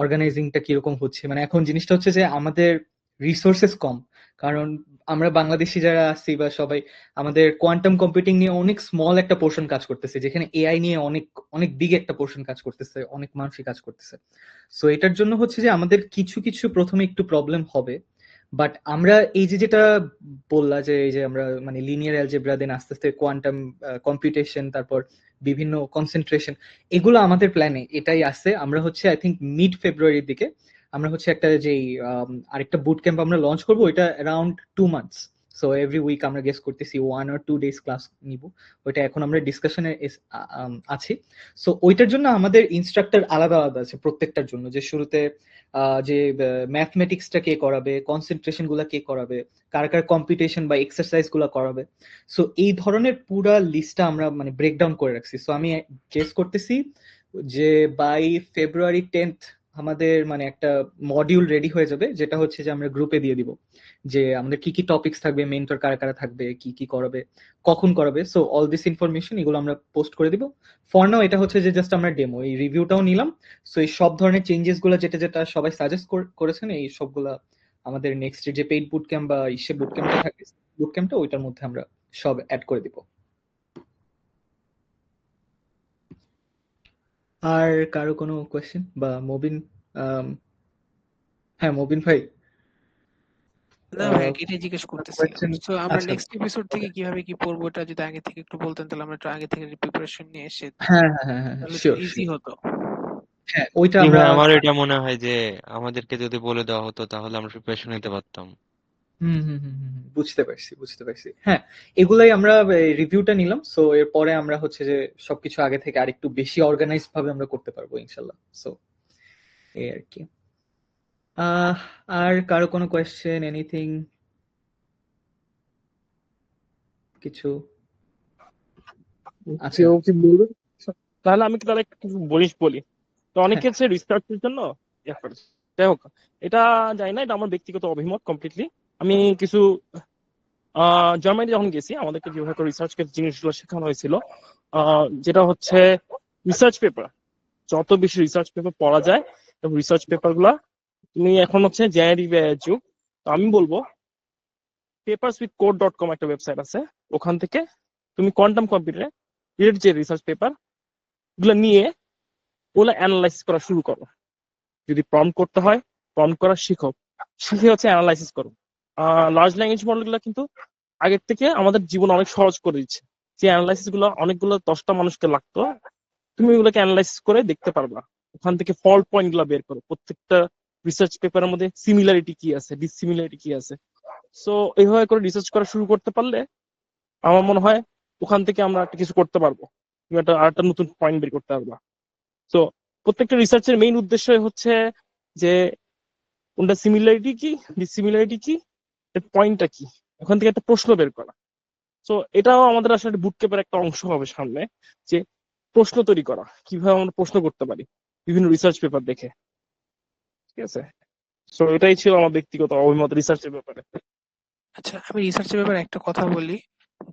অর্গানাইজিংটা কিরকম হচ্ছে। মানে এখন জিনিসটা হচ্ছে যে আমাদের রিসোর্সেস কম, কারণ আমরা বাংলাদেশি যারা আছি বা সবাই আমাদের কোয়ান্টাম কম্পিউটিং নিয়ে অনেক স্মল একটা পোর্শন কাজ করতেছে, যেখানে এআই নিয়ে অনেক অনেক বিগ একটা পোর্শন কাজ করতেছে, অনেক মানুষই কাজ করতেছে। সো এটার জন্য হচ্ছে যে আমাদের কিছু কিছু প্রথমে একটু প্রবলেম হবে, বাট আমরা এই যে যেটা বললা যে এই যে আমরা মানে লিনিয়ার অ্যালজেব্রা, দেন আস্তে আস্তে কোয়ান্টাম কম্পিউটেশন, তারপর বিভিন্ন কনসেন্ট্রেশন, এগুলো আমাদের প্ল্যানে এটাই আছে। আমরা হচ্ছে আই থিঙ্ক মিড ফেব্রুয়ারির দিকে আমরা হচ্ছে একটা যে আরেকটা বুট ক্যাম্প আমরা লঞ্চ করবো, ওইটা around 2 months. So every week আমরা গেস করতেছি 1 or 2 days ক্লাস নিব, ওইটা এখন আমরা ডিসকাশনে আছি। সো ওইটার জন্য আমাদের ইনস্ট্রাক্টর আলাদা আলাদা আছে প্রত্যেকটার জন্য, যে শুরুতে যে ম্যাথমেটিক্সটা কে করাবে, কনসেন্ট্রেশন গুলা কে করাবে, কার কার কম্পিটিশন বা এক্সারসাইজ গুলা করাবে। সো এই ধরনের পুরা লিস্টটা আমরা মানে ব্রেকডাউন করে রাখছি। সো আমি গেস করতেছি যে বাই ফেব্রুয়ারি 10th আমাদের মানে একটা মডিউল রেডি হয়ে যাবে, যেটা হচ্ছে যে আমরা গ্রুপে দিয়ে দিব যে আমাদের কি কি টপিকস থাকবে, মেন্টর কারা কারা থাকবে, কি কি করাবে, কখন করাবে। সো অল দিস ইনফরমেশন এগুলো আমরা পোস্ট করে দিব। ফর নাও এটা হচ্ছে যে জাস্ট আমরা ডেমো, এই রিভিউটাও নিলাম। সো এই সব ধরনের চেঞ্জেস গুলো যেটা যেটা সবাই সাজেস্ট করেছেন, এই সবগুলা আমাদের নেক্সট যে পেইড বুট ক্যাম্প বা ইসে বুট ক্যাম্পটা থাকে, বুট ক্যাম্পটা ওইটার মধ্যে আমরা সব অ্যাড করে দিব। আর কারো কোনো কোয়েশ্চেন বা মবিন? হ্যাঁ মবিন ভাই। না ভাই, এটাই জিজ্ঞেস করতেছিলাম। তো আমরা আচ্ছা নেক্সট এপিসোড থেকে কিভাবে কি পড়বো, এটা যদি আগে থেকে একটু বলতেন, তাহলে আমরা একটু আগে থেকে প্রিপারেশন নিয়ে এসে হ্যাঁ হ্যাঁ হ্যাঁ হ্যাঁ তাহলে শিওর ইজি হতো। হ্যাঁ ওইটা জি আমরা ভাই, আমার এটা মনে হয় যে আমাদেরকে যদি বলে দেওয়া হতো তাহলে আমরা প্রিপারেশন নিতে পারতাম। হুম হুম হুম হুম হুম, বুঝতে পারছি। হ্যাঁ এগুলাই আমরা রিভিউটা নিলাম। সো এরপরে আমরা হচ্ছে যে সবকিছু আগে থেকে আরেকটু বেশি অর্গানাইজড ভাবে আমরা করতে পারবো ইনশাল্লাহ। সো এই আর কি। আর কারো কোনো কোয়েশ্চেন, এনিথিং, কিছু? আচ্ছা কেউ কি বলবে? তাহলে আমি তাহলে কিছু বলি। তো অনেকে হ্যাঁ হচ্ছে রিসার্চের জন্য ইয়ে করে। যাই হোক, এটা জানি না, এটা আমার ব্যক্তিগত অভিমত কমপ্লিটলি। আমি কিছু জার্মানি যখন গেছি আমাদেরকে যেভাবে রিসার্চ জিনিসগুলো শেখানো হয়েছিল, যেটা হচ্ছে রিসার্চ পেপার, যত বেশি রিসার্চ পেপার পড়া যায় এবং রিসার্চ পেপার গুলা, তুমি এখন হচ্ছে জেনারেটিভ এআই যুগ, তো আমি বলবো paperswithcode.com একটা ওয়েবসাইট আছে, ওখান থেকে তুমি কোয়ান্টাম কম্পিউটারে যে রিসার্চ পেপার গুলো নিয়ে ওগুলো অ্যানালাইসিস করা শুরু করো। যদি প্রম্পট করতে হয় প্রম্পট করা শিখো, শিখে হচ্ছে অ্যানালাইসিস করো। লার্জ ল্যাঙ্গুয়েজ মডেল গুলো কিন্তু আগের থেকে আমাদের জীবন অনেক সহজ করে দিচ্ছে। যে অ্যানালাইসিস গুলো অনেকগুলো 10টা মানুষকে লাগতো, তুমি ওগুলোকে অ্যানালাইসিস করে দেখতে পারবা। ওখান থেকে ফল্ট পয়েন্ট গুলো বের করো, প্রত্যেকটা রিসার্চ পেপারের মধ্যে সিমিলারিটি কি আছে, ডিসিমিলারিটি কি আছে। সো এইভাবে করে রিসার্চ করা শুরু করতে পারলে আমার মনে হয় ওখান থেকে আমরা একটা কিছু করতে পারবো, তুমি একটা আরেকটা নতুন পয়েন্ট বের করতে পারবা। তো প্রত্যেকটা রিসার্চের মেইন উদ্দেশ্য হচ্ছে যে কোনটা সিমিলারিটি কি, ডিসিমিলারিটি কি, এর পয়েন্টটা কি, ওখান থেকে একটা প্রশ্ন বের করা। তো এটাও আমাদের আসলে বুট ক্যাম্পের একটা অংশ হবে সামনে, যে প্রশ্ন তৈরি করা, কিভাবে আমরা প্রশ্ন করতে পারি বিভিন্ন রিসার্চ পেপার দেখে। ঠিক আছে, তো এটাই ছিল আমার ব্যক্তিগত অভিমত রিসার্চের ব্যাপারে। আচ্ছা, আমি রিসার্চের ব্যাপারে একটা কথা বলি,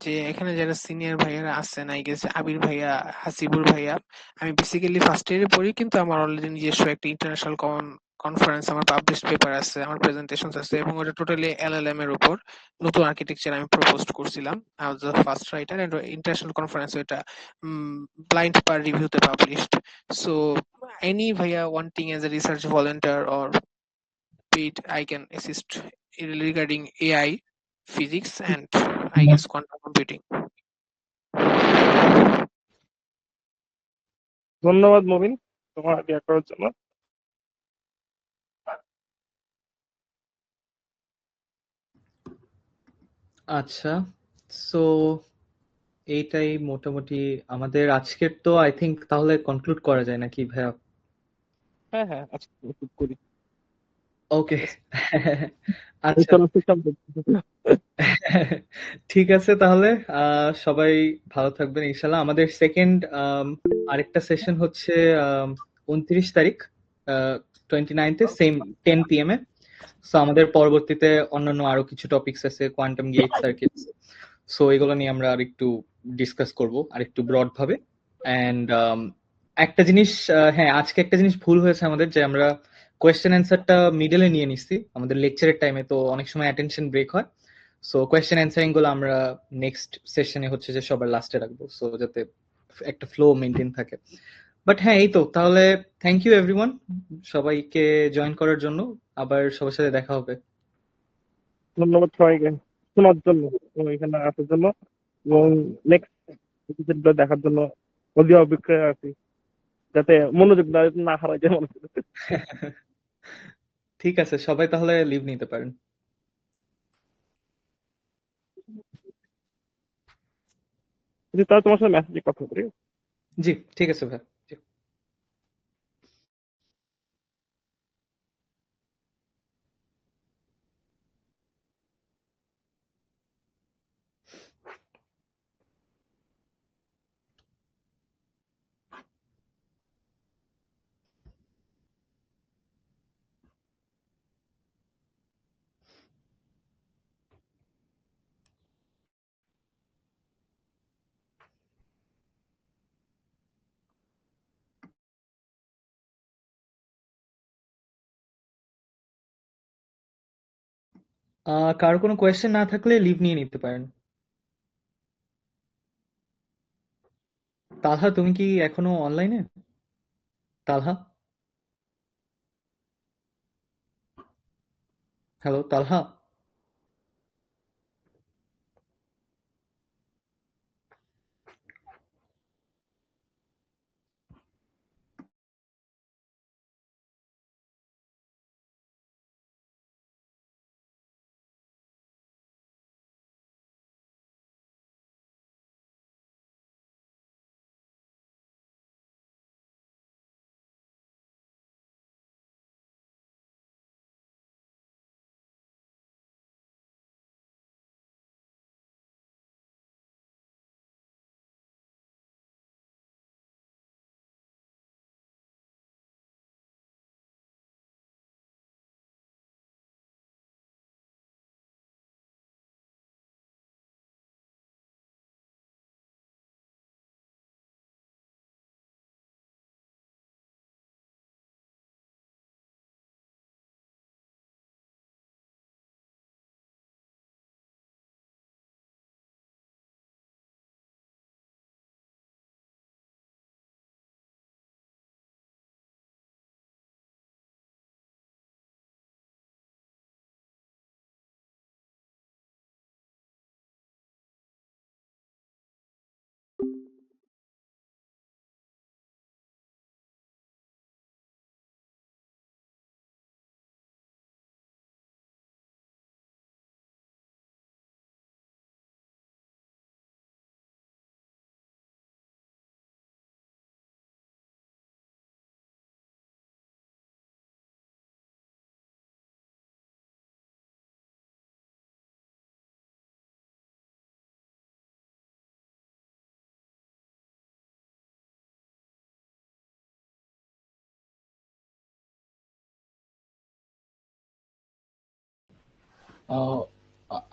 যে এখানে যারা সিনিয়র ভাইয়ারা আছেন, আই গেস আবির ভাইয়া, হাসিবুর ভাইয়া, আমি বেসিক্যালি ফার্স্ট ইয়ারে পড়ি, কিন্তু আমার অলরেডি নিজস্ব একটা ইন্টারন্যাশনাল কনফারেন্স, আমার পাবলিশড পেপার আছে, আমার প্রেজেন্টেশন আছে, এবং ওটা টোটালি এলএলএম এর উপর নতুন আর্কিটেকচার আমি প্রপোজ করছিলাম। I was the first writer, and international conference ওটা ব্লাইন্ড পার রিভিউতে পাবলিশড। সো এনি ভাইয়া wanting as a research volunteer or paid, I can assist regarding AI, physics, and I guess quantum computing. ধন্যবাদ মবিন তোমার আইডিয়া করার জন্য। আচ্ছা, সো এইটাই মোটামুটি আমাদের আজকের, তো আই থিংক তাহলে কনক্লুড করা যায় নাকি ভাইয়া? হ্যাঁ হ্যাঁ, আজকে শুরু করি। ওকে। আমি আচ্ছা, চলো system দেখছি। ঠিক আছে তাহলে সবাই ভালো থাকবেন ইনশাল্লাহ। আমাদের সেকেন্ড আরেকটা সেশন হচ্ছে 29 তারিখ, 29th সেম 10 PM এ। সো আমাদের পরবর্তীতে অন্যান্য আরো কিছু টপিকস আছে, কোয়ান্টাম গেট সার্কিটস, সো এগুলো নিয়ে আমরা আরেকটু ডিসকাস করব আরেকটু ব্রড ভাবে। অ্যান্ড একটা জিনিস, হ্যাঁ আজকে একটা জিনিস ভুল হয়েছে আমাদের, যে আমরা কোয়েশ্চেন অ্যান্সারটা মিডলে নিয়ে নিচ্ছি আমাদের লেকচারের টাইমে, তো অনেক সময় অ্যাটেনশন ব্রেক হয়। সো কোয়েশ্চেন অ্যান্সারিং গুলো আমরা নেক্সট সেশনে হচ্ছে যে সবার লাস্টে রাখবো, সো যাতে একটা ফ্লো মেনটেন থাকে। বাট হ্যাঁ, এই তো তাহলে, থ্যাংক ইউ এভরিওয়ান সবাইকে জয়েন করার জন্য। আবার সবার সাথে দেখা হবে। ধন্যবাদ সবাইকে শোনার জন্য এবং এখানে আসার জন্য, এবং নেক্সট এপিসোডগুলো দেখার জন্য অধীর অপেক্ষায় আছি, যাতে মনোযোগ না হারাই যায় মানুষের। ঠিক আছে, সবাই তাহলে লিভ নিতে পারেন। তাহলে তোমার সাথে মেসেজে কথা বলি। জি ঠিক আছে ভাই। কারো কোনো কোয়েশ্চেন না থাকলে লিভ নিয়ে নিতে পারেন। তালহা, তুমি কি এখনো অনলাইনে? Talha, hello Talha.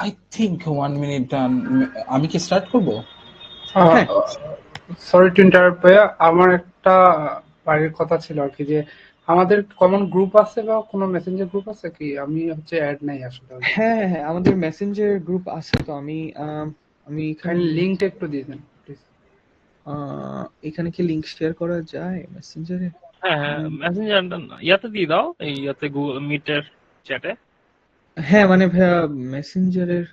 I think 1 minute done. আমি কি স্টার্ট করব? হ্যাঁ সরি টু ইন্টারাপ্ট ভাইয়া, আমার একটা বাড়ির কথা ছিল আর কি, যে আমাদের কমন গ্রুপ আছে বা কোনো মেসেঞ্জার গ্রুপ আছে কি? আমি হচ্ছে অ্যাড নাই আসলে। হ্যাঁ হ্যাঁ আমাদের মেসেঞ্জার গ্রুপ আছে তো আমি এখানে কাইন্ডলি লিংকটা একটু দিয়ে দেন প্লিজ। এখানে কি লিংক শেয়ার করা যায় মেসেঞ্জারে? হ্যাঁ হ্যাঁ মেসেঞ্জার ইয়াতে দিয়ে দাও, এই ইয়াতে গুগল মিটের চ্যাটে। হ্যাঁ মানে ভাইয়া মেসেঞ্জারের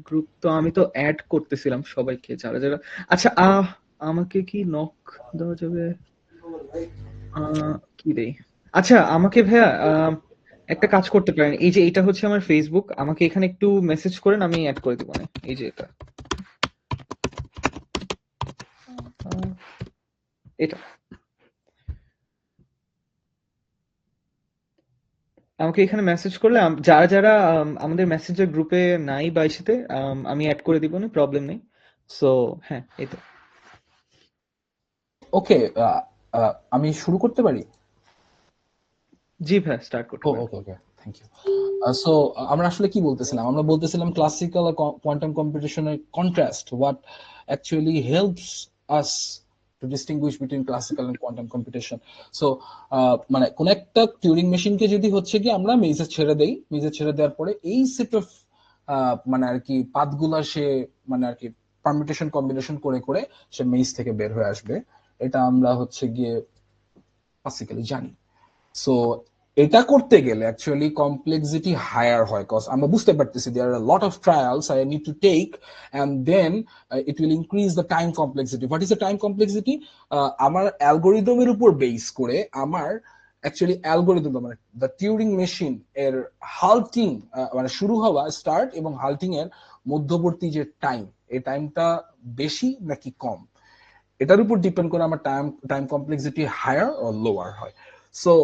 গ্রুপ তো আমি তো অ্যাড করতেছিলাম সবাইকে যারা যারা। আচ্ছা আমাকে কি নক দেওয়া যাবে? কি দেই? আচ্ছা আমাকে ভাইয়া একটা কাজ করতে পারেন, এই যে এটা হচ্ছে আমার ফেসবুক, আমাকে এখানে একটু মেসেজ করেন, আমি অ্যাড করে দিব। না এই যে এটা এটা আমাকে এখানে মেসেজ করলে যারা যারা আমাদের মেসেঞ্জার গ্রুপে নাই বা ইসেতে আমি অ্যাড করে দিব, না প্রবলেম নেই। সো হ্যাঁ এই তো। ওকে, আমি শুরু করতে পারি? জি ভাই স্টার্ট করতে পারেন। Okay okay, thank you. So আমরা আসলে কি বলতেছিলাম? আমরা বলতেছিলাম ক্লাসিক্যাল আর কোয়ান্টাম কম্পিটিশনের contrast, what actually helps us to distinguish between classical and quantum competition. So মানে কোন একটা টিউরিং মেশিনকে যদি হচ্ছে কি আমরা মেজে ছেড়ে দেই, মেজে ছেড়ে দেওয়ার পরে এই সেট অফ মানে আর কি পাথগুলা সে মানে আর কি পারমিউটেশন কম্বিনেশন করে করে সে মেজ থেকে বের হয়ে আসবে, এটা আমরা হচ্ছে গিয়ে ক্লাসিক্যালি জানি। সো এটা করতে গেলে অ্যাকচুয়ালি কমপ্লেক্সিটি হায়ার হয়, কজ আমরা বুঝতে পারতেছি there are lot of trials I need to take and then it will increase the time complexity. What is the time complexity? আমার অ্যালগোরিদমের উপর বেস করে আমার অ্যাকচুয়ালি অ্যালগোরিদম মানে দ্য টিউরিং মেশিন এর হাল্টিং মানে শুরু হওয়া স্টার্ট এবং হাল্টিং এর মধ্যবর্তী যে টাইম, এই টাইমটা বেশি নাকি কম, এটার উপর ডিপেন্ড করে আমার time complexity higher or lower হয়। So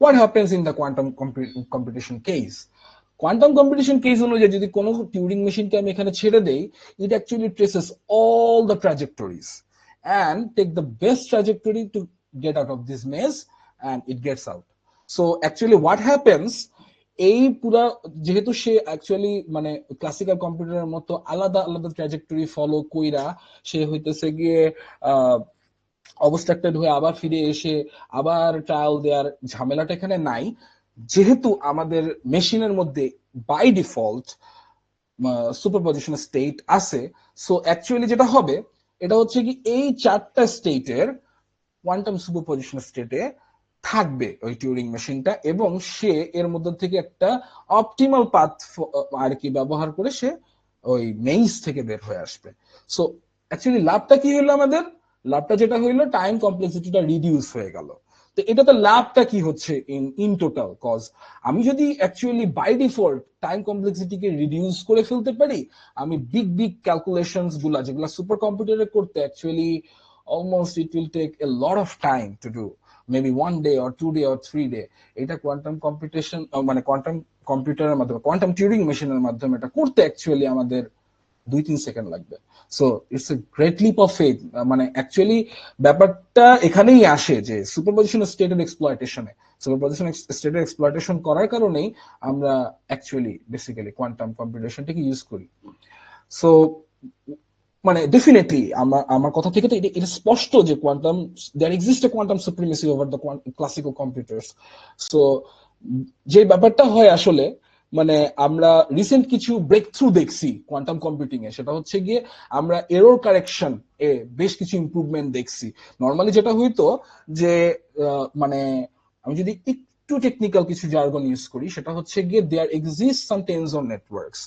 what happens in the quantum competition case? Quantum competition case অনুযায়ী যদি কোনো টিউরিং মেশিনকে আমি এখানে ছেড়ে দেই, it actually traces all the trajectories and take the best trajectory to get out of this maze and it gets out. So actually what happens, এই পুরা যেহেতু সে অ্যাকচুয়ালি মানে ক্লাসিক্যাল কম্পিউটারের মতো আলাদা আলাদা ট্রাজেক্টরি ফলো কইরা সে হইতেছে গিয়ে অবস্ট্রাক্টেড হয়ে আবার ফিরে এসে আবার ট্রায়াল দেওয়ার ঝামেলাটা এখানে নাই, যেহেতু আমাদের মেশিনের মধ্যে বাই ডিফল্ট সুপারপজিশন স্টেট আছে। সো অ্যাকচুয়ালি যেটা হবে এটা হচ্ছে কি এই চারটা স্টেটের কোয়ান্টাম সুপারপজিশন স্টেটে থাকবে ওই টিউরিং মেশিনটা, এবং সে এর মধ্যে থেকে একটা অপটিমাল পাথ আর কি ব্যবহার করে সে ওই মেইজ থেকে বের হয়ে আসবে। সো অ্যাকচুয়ালি লাভটা কি হলো আমাদের? লাভটা যেটা হইলো টাইম কমপ্লেক্সিটিটা রিডিউস হয়ে গেল। তো এটাতে লাভটা কি হচ্ছে ইন টোটাল? কজ আমি যদি অ্যাকচুয়ালি বাই ডিফল্ট টাইম কমপ্লেক্সিটিকে রিডিউস করে ফেলতে পারি, আমি বিগ বিগ ক্যালকুলেশনস গুলা যেগুলা সুপার কম্পিউটারে করতে actually almost it will take a lot of time to do, maybe 1 day or 2 day or 3 day, এটা কোয়ান্টাম কম্পিটিশন মানে কোয়ান্টাম কম্পিউটারের মাধ্যমে কোয়ান্টাম টিউরিং মেশিনের মাধ্যমে এটা করতে অ্যাকচুয়ালি আমাদের 2-3 সেকেন্ড লাগবে। So it's a great leap of faith. মানে অ্যাকচুয়ালি ব্যাপারটা এখানেই আসে যে সুপারপজিশন স্টেটের এক্সপ্লয়টেশনে, সুপারপজিশন স্টেটের এক্সপ্লয়টেশন করার কারণেই আমরা অ্যাকচুয়ালি বেসিক্যালি কোয়ান্টাম কম্পিউটেশনটাকে ইউজ করি। সো মানে ডেফিনেটলি আমার কথা থেকে তো এটা স্পষ্ট যে quantum there exist a quantum supremacy over the classical computers. So যে ব্যাপারটা হয় আসলে মানে আমরা রিসেন্ট কিছু ব্রেক থ্রু দেখছি কোয়ান্টাম কম্পিউটিং এ, সেটা হচ্ছে গিয়ে আমরা এরর কারেকশন এ বেশ কিছু ইমপ্রুভমেন্ট দেখছি। নর্মালি যেটা হইতো যে মানে আমি যদি একটু টেকনিক্যাল কিছু জার্গন ইউজ করি, সেটা হচ্ছে গিয়ে there exist some tensor networks.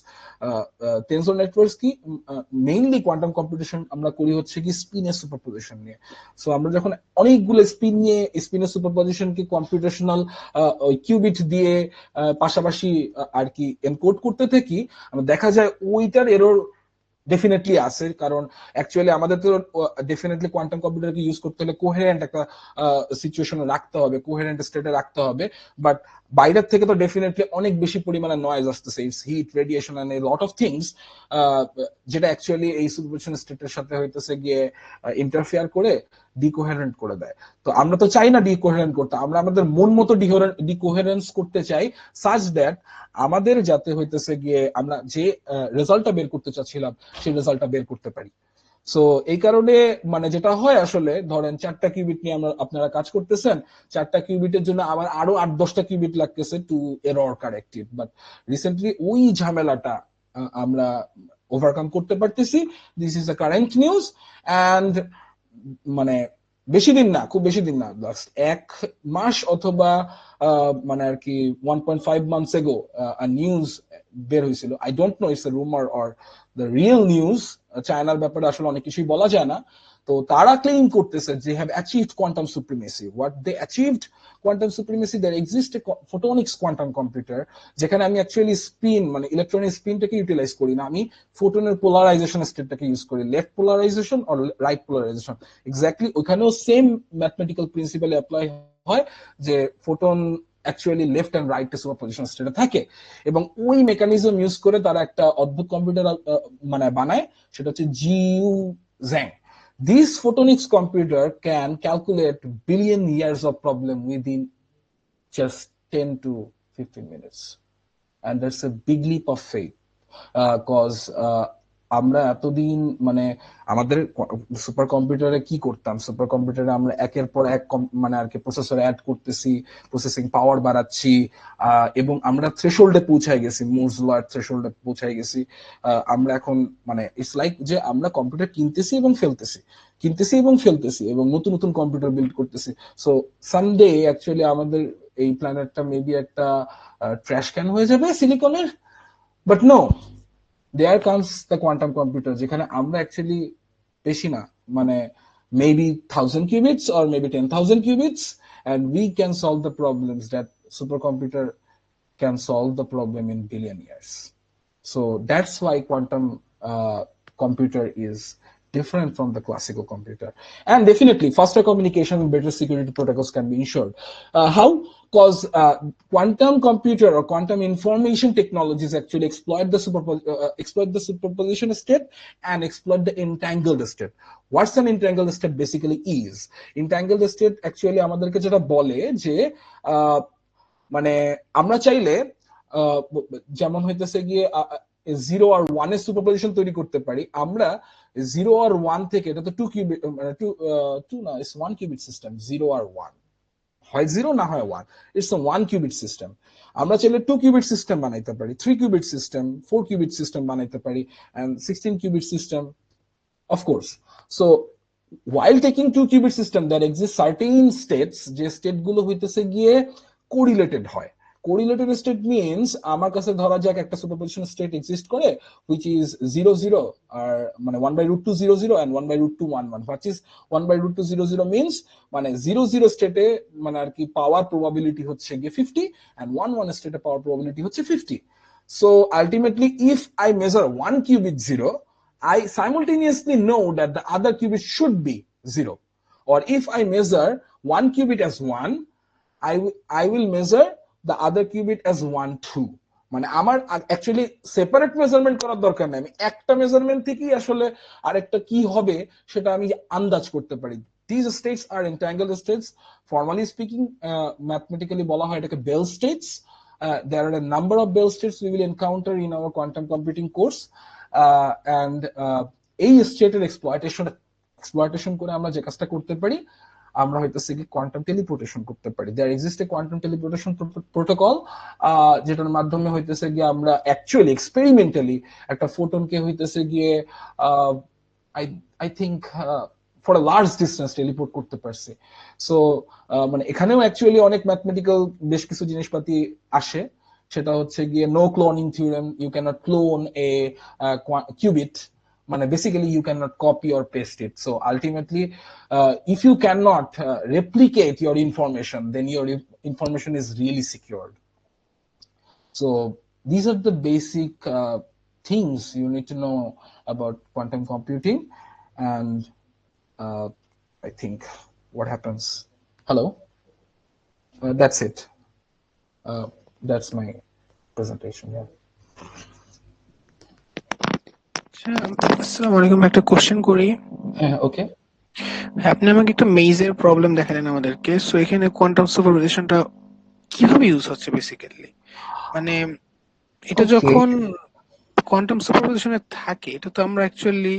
Tensor networks কি মেইনলি কোয়ান্টাম কম্পিউটেশন আমরা করি হচ্ছে কি স্পিনের সুপারপজিশন নিয়ে। সো আমরা যখন অনেকগুলো স্পিন নিয়ে স্পিনের সুপারপজিশনকে কম্পিউটেশনাল ওই কিউবিট দিয়ে পাশাপাশি আর কি এনকোড করতে থাকি, আমরা দেখা যায় ওইটার এরর ডেফিনেটলি আছে, কারণ অ্যাকচুয়ালি আমাদের তো ডেফিনেটলি কোয়ান্টাম কম্পিউটারকে ইউজ করতে হলে কোহেরেন্ট একটা সিচুয়েশনে রাখতে হবে, কোহেরেন্ট স্টেটে রাখতে হবে। বাট বাইরের থেকে তো ডেফিনেটলি অনেক বেশি পরিমাণে নয়েজ আসতেছে, heat, radiation and a lot of things, যেটা অ্যাকচুয়ালি এই সুপারপজিশন স্টেটের সাথে হইতেছে গিয়ে ইন্টারফেয়ার করে ডিকোহেরেন্ট করে দেয়। তো আমরা তো চাই না ডিকোহেরেন্ট করতে, আমরা আমাদের মন মতো ডিকোহেরেন্স করতে চাই, সাচ দ্যাট আমাদের যাতে হইতেছে গিয়ে আমরা যে রেজাল্টটা বের করতে চাচ্ছিলাম সেই রেজাল্টটা বের করতে পারি। সো এই কারণে মানে যেটা হয় আসলে, ধরেন 4টা কিউবিট নিয়ে আপনারা কাজ করতেছেন, 4টা কিউবিটের জন্য আমার আরো 8-10টা কিউবিট লাগতেছে to error correct it, but recently ওই ঝামেলাটা আমরা ওভারকাম করতে পারতেছি। This is the current news, and মানে বেশি দিন না, খুব বেশি দিন না, জাস্ট 1 মাস অথবা মানে আর কি 1.5 months ago নিউজ বের হয়েছিল। I don't know it's a rumour or the real news, চায়নার ব্যাপারে আসলে অনেক কিছুই বলা যায় না। তো তারা ক্লেম করতেছে যে have achieved quantum supremacy. What they achieved quantum supremacy, there exist a photonics quantum computer, যেখানে আমি অ্যাকচুয়ালি স্পিন মানে ইলেকট্রনের স্পিনটাকে ইউটিলাইজ করি না, আমি ফোটনের পোলারাইজেশন স্টেটটাকে ইউজ করি, left polarisation or right polarisation. Exactly ওখানেও সেম ম্যাথমেটিক্যাল প্রিন্সিপাল অ্যাপ্লাই হয়, যে photon actually left and right superposition স্টেটে থাকে, এবং ওই মেকানিজম ইউজ করে তারা একটা অদ্ভুত কম্পিউটার মানে বানায়, সেটা হচ্ছে GU Jung. This photonics computer can calculate billion years of problem within just 10 to 15 minutes. And that's a big leap of faith. Cause আমরা এতদিন মানে আমাদের সুপার কম্পিউটারে কি করতাম, সুপার কম্পিউটারে আমরা একের পর এক মানে আর কি প্রসেসর অ্যাড করতেছি, প্রসেসিং পাওয়ার বাড়াচ্ছি, এবং আমরা থ্রেশহোল্ডে পৌঁছায় গেছি, মুরস লর থ্রেশহোল্ডে পৌঁছায় গেছি। আমরা এখন মানে ইটস লাইক যে আমরা কম্পিউটার কিনতেছি এবং ফেলতেছি এবং নতুন নতুন কম্পিউটার বিল্ড করতেছি। সো সামডে অ্যাকচুয়ালি আমাদের এই প্ল্যানেটটা মেবি একটা ট্র্যাশ ক্যান হয়ে যাবে সিলিকনের, but no, there comes the quantum computer, যেখানে আমরা অ্যাকচুয়ালি বেশি না মানে maybe 1000 qubits or maybe 10,000 qubits, and we can solve the problems that supercomputer can solve the problem in billion years. So that's why quantum computer is different from the classical computer. And definitely faster communication and better security protocols can be ensured. How? Because quantum computer or quantum information technologies actually exploit the superposition state and exploit the entangled state. What's an entangled state basically is? Entangled state actually আমাদেরকে যেটা বলে যে মানে আমরা চাইলে যেমন হইতেছে গিয়ে 0 আর 1 এর সুপারপজিশন তৈরি করতে পারি। আমরা 0 আর 1 থেকে, এটা তো 2 কিউবিট, 2 না, ইটস 1 কিউবিট সিস্টেম, 0 আর 1, হয় 0 না হয় 1, ইটস আ 1 কিউবিট সিস্টেম। আমরা চাইলে 2 কিউবিট সিস্টেম বানাইতে পারি, 3 কিউবিট সিস্টেম, 4 কিউবিট সিস্টেম বানাইতে পারি, and 16 cubit system, of course. So while taking 2 qubit system, there exist certain states, যে স্টেট গুলো হইতেছে গিয়ে কোরিলেটেড হয়। কোরিলেটেড স্টেট মিন্স আমার কাছে ধরা যাক একটা সুপারপজিশন স্টেট এক্সিস্ট করে which is 0 0 আর মানে 1/√2 0 0 and 1/√2 1 1, which is 1/√2 0 0 means মানে 0 0 স্টেটে মানে আর কি পাওয়ার প্রবাবিলিটি হচ্ছে গিয়ে 50 and 1 1 স্টেটে পাওয়ার প্রবাবিলিটি হচ্ছে 50. So ultimately if I measure 1 qubit 0, I simultaneously know that the other qubit should be 0. Or if I measure 1 qubit as 1, I will measure the other qubit as 1 2. মানে আমার অ্যাকচুয়ালি সেপারেট মেজারমেন্ট করার দরকার নেই, আমি একটা মেজারমেন্ট থেকেই আসলে আরেকটা কি হবে সেটা আমি আন্দাজ করতে পারি। These states are entangled states. Formally speaking, mathematically বলা হয় এটাকে Bell states. There are a number of Bell states we will encounter in our quantum computing course. And এই স্টেটের এক্সপ্লয়টেশন করে আমরা যে কাজটা করতে পারি, আমরা হইতেছে কি কোয়ান্টাম টেলিপোর্টেশন করতে পারি। There exist a quantum teleportation protocol, যেটার মাধ্যমে হইতেছে গিয়ে আমরা অ্যাকচুয়ালি এক্সপেরিমেন্টালি একটা ফোটনকে হইতেছে গিয়ে I think for a large distance teleport করতে পারছি। সো মানে এখানেও অ্যাকচুয়ালি অনেক ম্যাথমেটিক্যাল বেশ কিছু জিনিসপাতি আসে, সেটা হচ্ছে গিয়ে no cloning theorem, you can't clone a qubit, মানে basically you cannot copy or paste it. So ultimately if you cannot replicate your information, then your information is really secured. So these are the basic things you need to know about quantum computing. And I think what happens, hello, that's it. That's my presentation. Yeah. আসসালামু আলাইকুম, একটা কোশ্চেন করি। Okay. হ্যাঁ, আপনি আমাকে একটা মেজের প্রবলেম দেখালেন আমাদেরকে। সো এখানে কোয়ান্টাম সুপারপজিশনটা কিভাবে ইউজ হচ্ছে বেসিক্যালি? মানে এটা ওকে, যখন কোয়ান্টাম সুপারপজিশনে থাকে, এটা তো আমরা অ্যাকচুয়ালি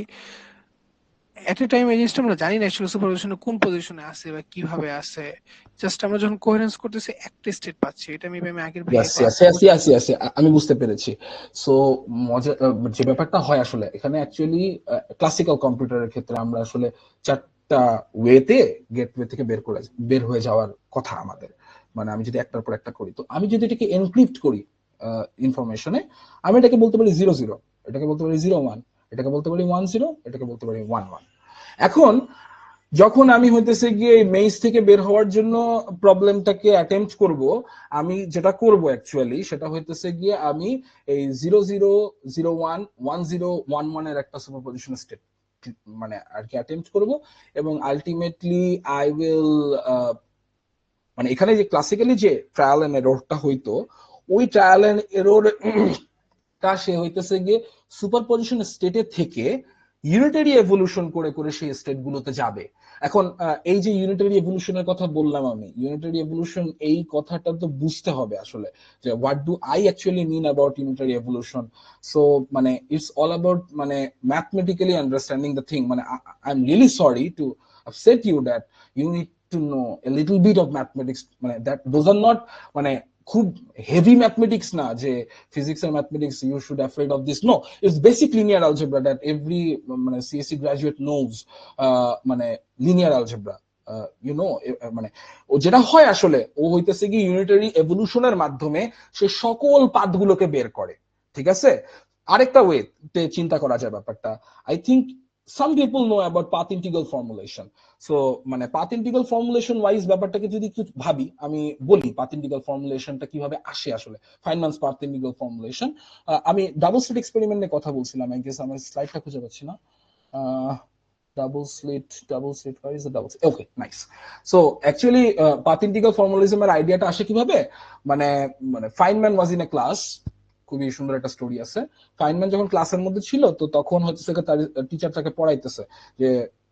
এট এ টাইম এই জিনিসটা আমরা জানি না অ্যাকচুয়ালি সুপারপজিশনে কোন পজিশনে আছে বা কিভাবে আছে। জাস্ট আমরা যখন কোহেরেন্স করতেছি একটা স্টেট পাচ্ছি। এটা মেবি আমি আগের ভাইয়ের ক্লাসে বুঝতে আমি বুঝতে পেরেছি। সো মজা যে ব্যাপারটা হয় আসলে এখানে অ্যাকচুয়ালি ক্লাসিক্যাল কম্পিউটারের ক্ষেত্রে আমরা আসলে চারটা ওয়েতে গেটওয়ে থেকে বের হয়ে যাওয়ার কথা আমাদের। মানে আমি যদি একটার পর একটা করি, তো আমি যদি এটাকে এনক্রিপ্ট করি ইনফরমেশনে, আমি এটাকে বলতে পারি 00, এটাকে বলতে পারি 01, এটাকে বলতে পারি 10, এটাকে বলতে পারি 11। এখন যখন আমি হইতেছে গিয়ে মেইজ থেকে বের হওয়ার জন্য প্রবলেমটাকে অ্যাটেম্পট করব, আমি যেটা করব অ্যাকচুয়ালি সেটা হইতেছে গিয়ে আমি এই 00, 01, 10, 11 এর একটা সুপারপজিশন স্টেট মানে আর কি অ্যাটেম্পট করব, এবং আলটিমেটলি আই উইল মানে এখানে যে ক্লাসিক্যালি যে ট্রায়াল এন্ড এররটা হইতো, ওই ট্রায়াল এন্ড এরর তা সে হইতেছে গিয়ে সুপারপজিশন স্টেটে থেকে ইউনিটারি এভলিউশন করে করে সেই স্টেট গুলোতে যাবে। এখন এই যে ইউনিটারি এভলিউশনের কথা বললাম আমি, ইউনিটারি এভলিউশন এই কথাটা তো বুঝতে হবে আসলে যে what do I actually mean about unitary evolution. So মানে ইটস অল অ্যাবাউট মানে ম্যাথমেটিক্যালি আন্ডারস্ট্যান্ডিং দ্য থিং। মানে I am really sorry to upset you that you need to know a little bit of mathematics, মানে দ্যাট দোজ আর নট মানে খুব হেভি ম্যাথমেটিক্স না যে physics and mathematics you should afraid of this. No, it's basic linear algebra that every মানে CSE graduate knows. মানে linear algebra, you know, মানে ও যেটা হয় আসলে ও হইতেছে কি ইউনিটারি এভলিউশনের মাধ্যমে সে সকল পাথগুলোকে বের করে। ঠিক আছে, আরেকটা ওয়েতে চিন্তা করা যায় ব্যাপারটা। I think some people know about path integral formulation. So মানে পাথ ইন্টিগ্রাল ফর্মুলেশন ওয়াইজ ব্যাপারটাকে যদি একটু ভাবি, আমি বলি পাথ ইন্টিগ্রাল ফর্মুলেশনটা কিভাবে আসে আসলে। ফাইনম্যানস পাথ ইন্টিগ্রাল ফর্মুলেশন, আমি ডাবল স্লিট এক্সপেরিমেন্ট নিয়ে কথা বলছিলাম, আই গেস আমার স্লাইডটা খুঁজে পাচ্ছি না। Double slit where is the double slit? Okay, nice. So actually path integral formalism এর আইডিয়াটা আসে কিভাবে, মানে মানে Feynman was in a class, খুবই সুন্দর একটা স্টোরি আছে। ফাইনম্যান যখন ক্লাসের মধ্যে ছিল, তো তখন হচ্ছে তার টিচার তাকে পড়াইতেছে যে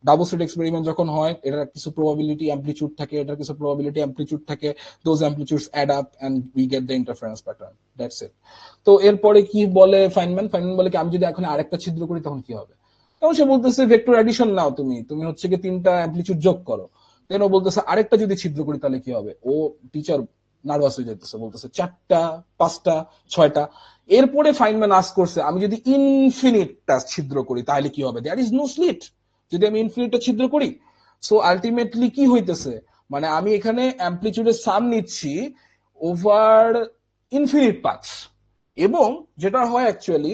ডাবল স্লিট এক্সপেরিমেন্ট যখন হয় এটার কিছু প্রবাবিলিটি অ্যামপ্লিটিউড থাকে, এটার কিছু প্রবাবিলিটি অ্যামপ্লিটিউড থাকে, those amplitudes add up and we get the interference pattern, that's it. তো এরপরে কি বলে ফাইনম্যান বলে কি আমি যদি এখন আরেকটা ছিদ্র করি তখন কি হবে, তখন সে বলতেছে ভেক্টর অ্যাডিশন নাও, তুমি হচ্ছে কি তিনটা অ্যামপ্লিটিউড যোগ করো। দেন ও বলতেছে আরেকটা যদি ছিদ্র করি তাহলে কি হবে, ও টিচার নার্ভাস হয়ে যাইতেছে, বলতেছে 4টা 5টা 6টা। এরপরে ফাইনম্যান আস্ক করছে আমি যদি ইনফিনিটটা ছিদ্র করি তাহলে কি হবে, দেয়ার ইজ নো স্লিট যদি আমি ইনফিনিটটা ছিদ্র করি। সো আলটিমেটলি কি হইতেছে, মানে আমি এখানে অ্যামপ্লিটিউডের সাম নিচ্ছি ওভার ইনফিনিট পাথস, এবং যেটা হয় অ্যাকচুয়ালি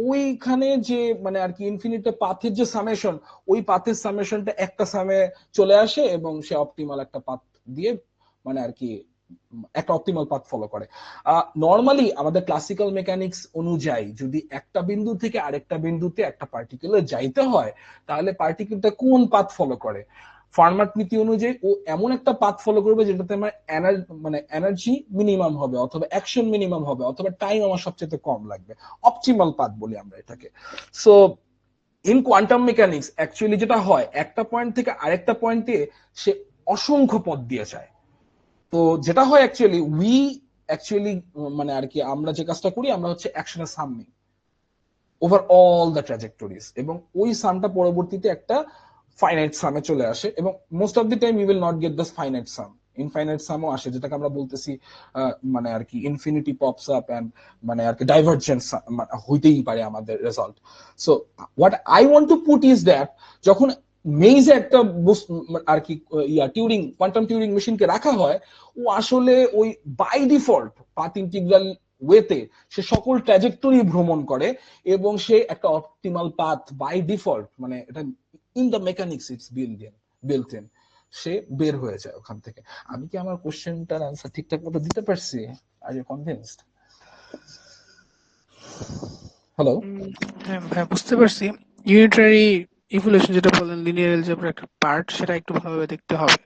ওইখানে যে মানে আর কি ইনফিনিট পাথের যে সামেশন, ওই পাথের সামেশনটা একটা সামে চলে আসে এবং সে অপটিমাল একটা পাথ দিয়ে মানে আর কি একটা অপটিমাল পাথ ফলো করে। নর্মালি আমাদের ক্লাসিক্যাল মেকানিক্স অনুযায়ী যদি একটা বিন্দু থেকে আরেকটা বিন্দুতে একটা পার্টিকেলের যাইতে হয়, তাহলে পার্টিকেলটা কোন পাথ ফলো করে, ফার্মার নীতি অনুযায়ী ও এমন একটা পাথ ফলো করবে যেটাতে আমার মানে এনার্জি মিনিমাম হবে, অথবা অ্যাকশন মিনিমাম হবে, অথবা টাইম আমার সবচেয়ে কম লাগবে, অপটিমাল পাথ বলি আমরা এটাকে। So in quantum mechanics actually যেটা হয়, একটা পয়েন্ট থেকে আরেকটা পয়েন্টে সে অসংখ্য পথ দিয়ে যায়। তো যেটা হয় অ্যাকচুয়ালি মানে আর কি আমরা যে কাজটা করি, আমরা হচ্ছে অ্যাকশনের সাম নিই ওভার অল দ্য ট্র্যাজেক্টরিজ, এবং ওই সামটা পরবর্তীতে একটা ফাইনাইট সামে চলে আসে, এবং most of the time you will not get the finite sum, infinite সামও আসে, যেটাকে আমরা বলতেছি মানে আর কি ইনফিনিটি পপস আপ এন্ড মানে আর কি ডাইভারজেন্স হইতেই পারে আমাদের result. So what I want to put is that যখন মেইজে একটা আর কি টিউরিং কোয়ান্টাম টিউরিং মেশিনকে রাখা হয়, ও আসলে ওই বাই ডিফল্ট পাথ ইন্টিগ্রাল ওয়েতে সে সকল ট্র্যাজেক্টরি ভ্রমণ করে, এবং সে একটা অপটিমাল পাথ বাই ডিফল্ট মানে এটা in the mechanics it's built in, সে বের হয়ে যায় ওখান থেকে। আমি কি আমার কোশ্চেনটার আনসার ঠিকঠাক মতো দিতে পারছি? Are you convinced? হ্যালো? হ্যাঁ ভাই, বুঝতে পারছি। ইউনিটারি ইভলিউশন যেটা বললেন লিনিয়ার অ্যালজেব্রার একটা পার্ট, সেটা একটু ভালোভাবে দেখতে হবে।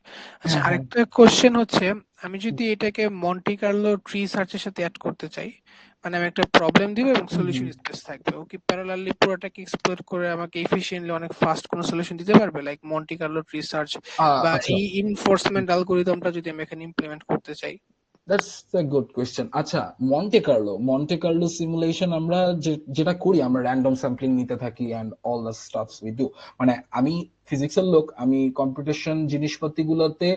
আচ্ছা, আরেকটা কোশ্চেন হচ্ছে, আমি যদি এটাকে মন্টি কার্লো ট্রি সার্চের সাথে অ্যাড করতে চাই, মানে আমি একটা প্রবলেম দিব এবং সলিউশন স্পেস থাকবে, ও কি প্যারালালি পুরোটাকে এক্সপ্লোর করে আমাকে এফিশিয়েন্টলি অনেক ফাস্ট কোনো সলিউশন দিতে পারবে, লাইক মন্টি কার্লো রিসার্চ বা আচ্ছা, এই ইনফোর্সমেন্ট অ্যালগরিদমটা যদি আমি এখানে ইমপ্লিমেন্ট করতে চাই? That's a good question. আচ্ছা, মন্টে কার্লো সিমুলেশন আমরা যেটা করি, আমরা র্যান্ডম স্যাম্পলিং নিতে থাকি and all the stuffs we do. মানে আমি ফিজিক্সের লোক, আমি কম্পিউটেশন জিনিসপাতি গুলোতে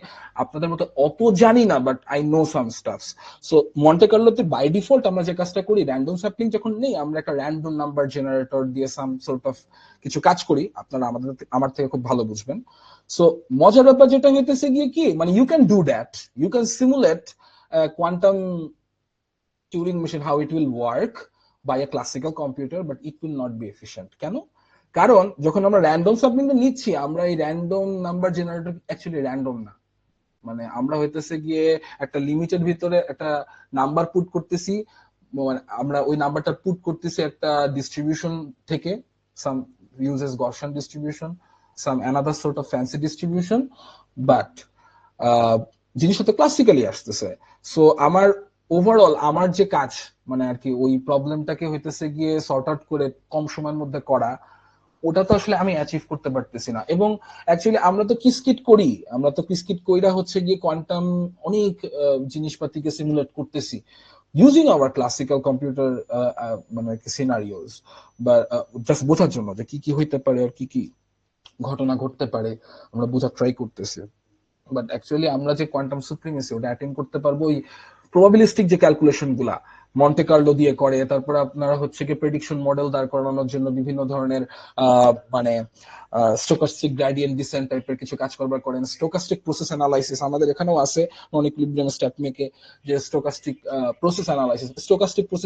আপনাদের মতো অত জানি না, but I know some stuffs. So Monte কার্লোতে বাই ডিফল্ট আমরা যে কাজটা করি, র্যান্ডম স্যাম্পলিং যখন নেই, আমরা একটা র্যান্ডম নাম্বার জেনারেটর দিয়ে সাম সর্ট অফ কিছু কাজ করি। আপনারা আমার থেকে খুব ভালো বুঝবেন। সো মজার ব্যাপার যেটা হইতেছে গিয়ে কি, মানে you can do that, you can simulate quantum Turing machine, how it will work by a classical computer, but it will not be efficient. কেন? কারণ যখন আমরা র্যান্ডম সাবমিট নিচ্ছি, আমরা এই random number generator actually random না। মানে আমরা হইতেছে গিয়ে একটা লিমিটের ভিতরে একটা নাম্বার পুট করতেছি, মানে আমরা ওই নাম্বারটা পুট করতেছি একটা ডিস্ট্রিবিউশন থেকে, সাম uses Gaussian distribution, some another sort of fancy distribution, but জিনিসটা তো ক্লাসিক্যালি আসতেছে। সো আমার ওভারঅল আমার যে কাজ, মানে আর কি ওই প্রবলেমটাকে হইতেছে গিয়ে সর্ট আউট করে কম সময়ের মধ্যে করা, ওটা তো আসলে আমি অ্যাচিভ করতে পারতেছি না। এবং অ্যাকচুয়ালি আমরা তো কিসকিট কইরা হচ্ছে গিয়ে কোয়ান্টাম অনেক জিনিসপাতিকে সিমুলেট করতেছি ইউজিং আওয়ার ক্লাসিক্যাল কম্পিউটার মানে সিনারিওস, বা জাস্ট বোঝার জন্য যে কি কি হইতে পারে আর কি কি ঘটনা ঘটতে পারে আমরা বোঝার ট্রাই করতেছি। বাট অ্যাকচুয়ালি আমরা যে কোয়ান্টাম সুপ্রিমেসি ওটা অ্যাটেন্ড করতে পারবো ওই প্রবাবিলিস্টিক যে ক্যালকুলেশন গুলা মন্টে কার্লো দিয়ে করে, তারপরে আপনারা হচ্ছে কি প্রেডিকশন মডেল দাঁড় করানোর জন্য বিভিন্ন ধরনের মানে স্টোকাস্টিক গ্রেডিয়েন্ট ডিসেন্ট টাইপের কিছু কাজ করবার করেন, স্টোকাস্টিক প্রসেস অ্যানালাইসিস আমাদের এখানেও আছে নন ইকুইলিব্রিয়াম স্ট্যাট মেকে, যে stochastic process analysis, stochastic process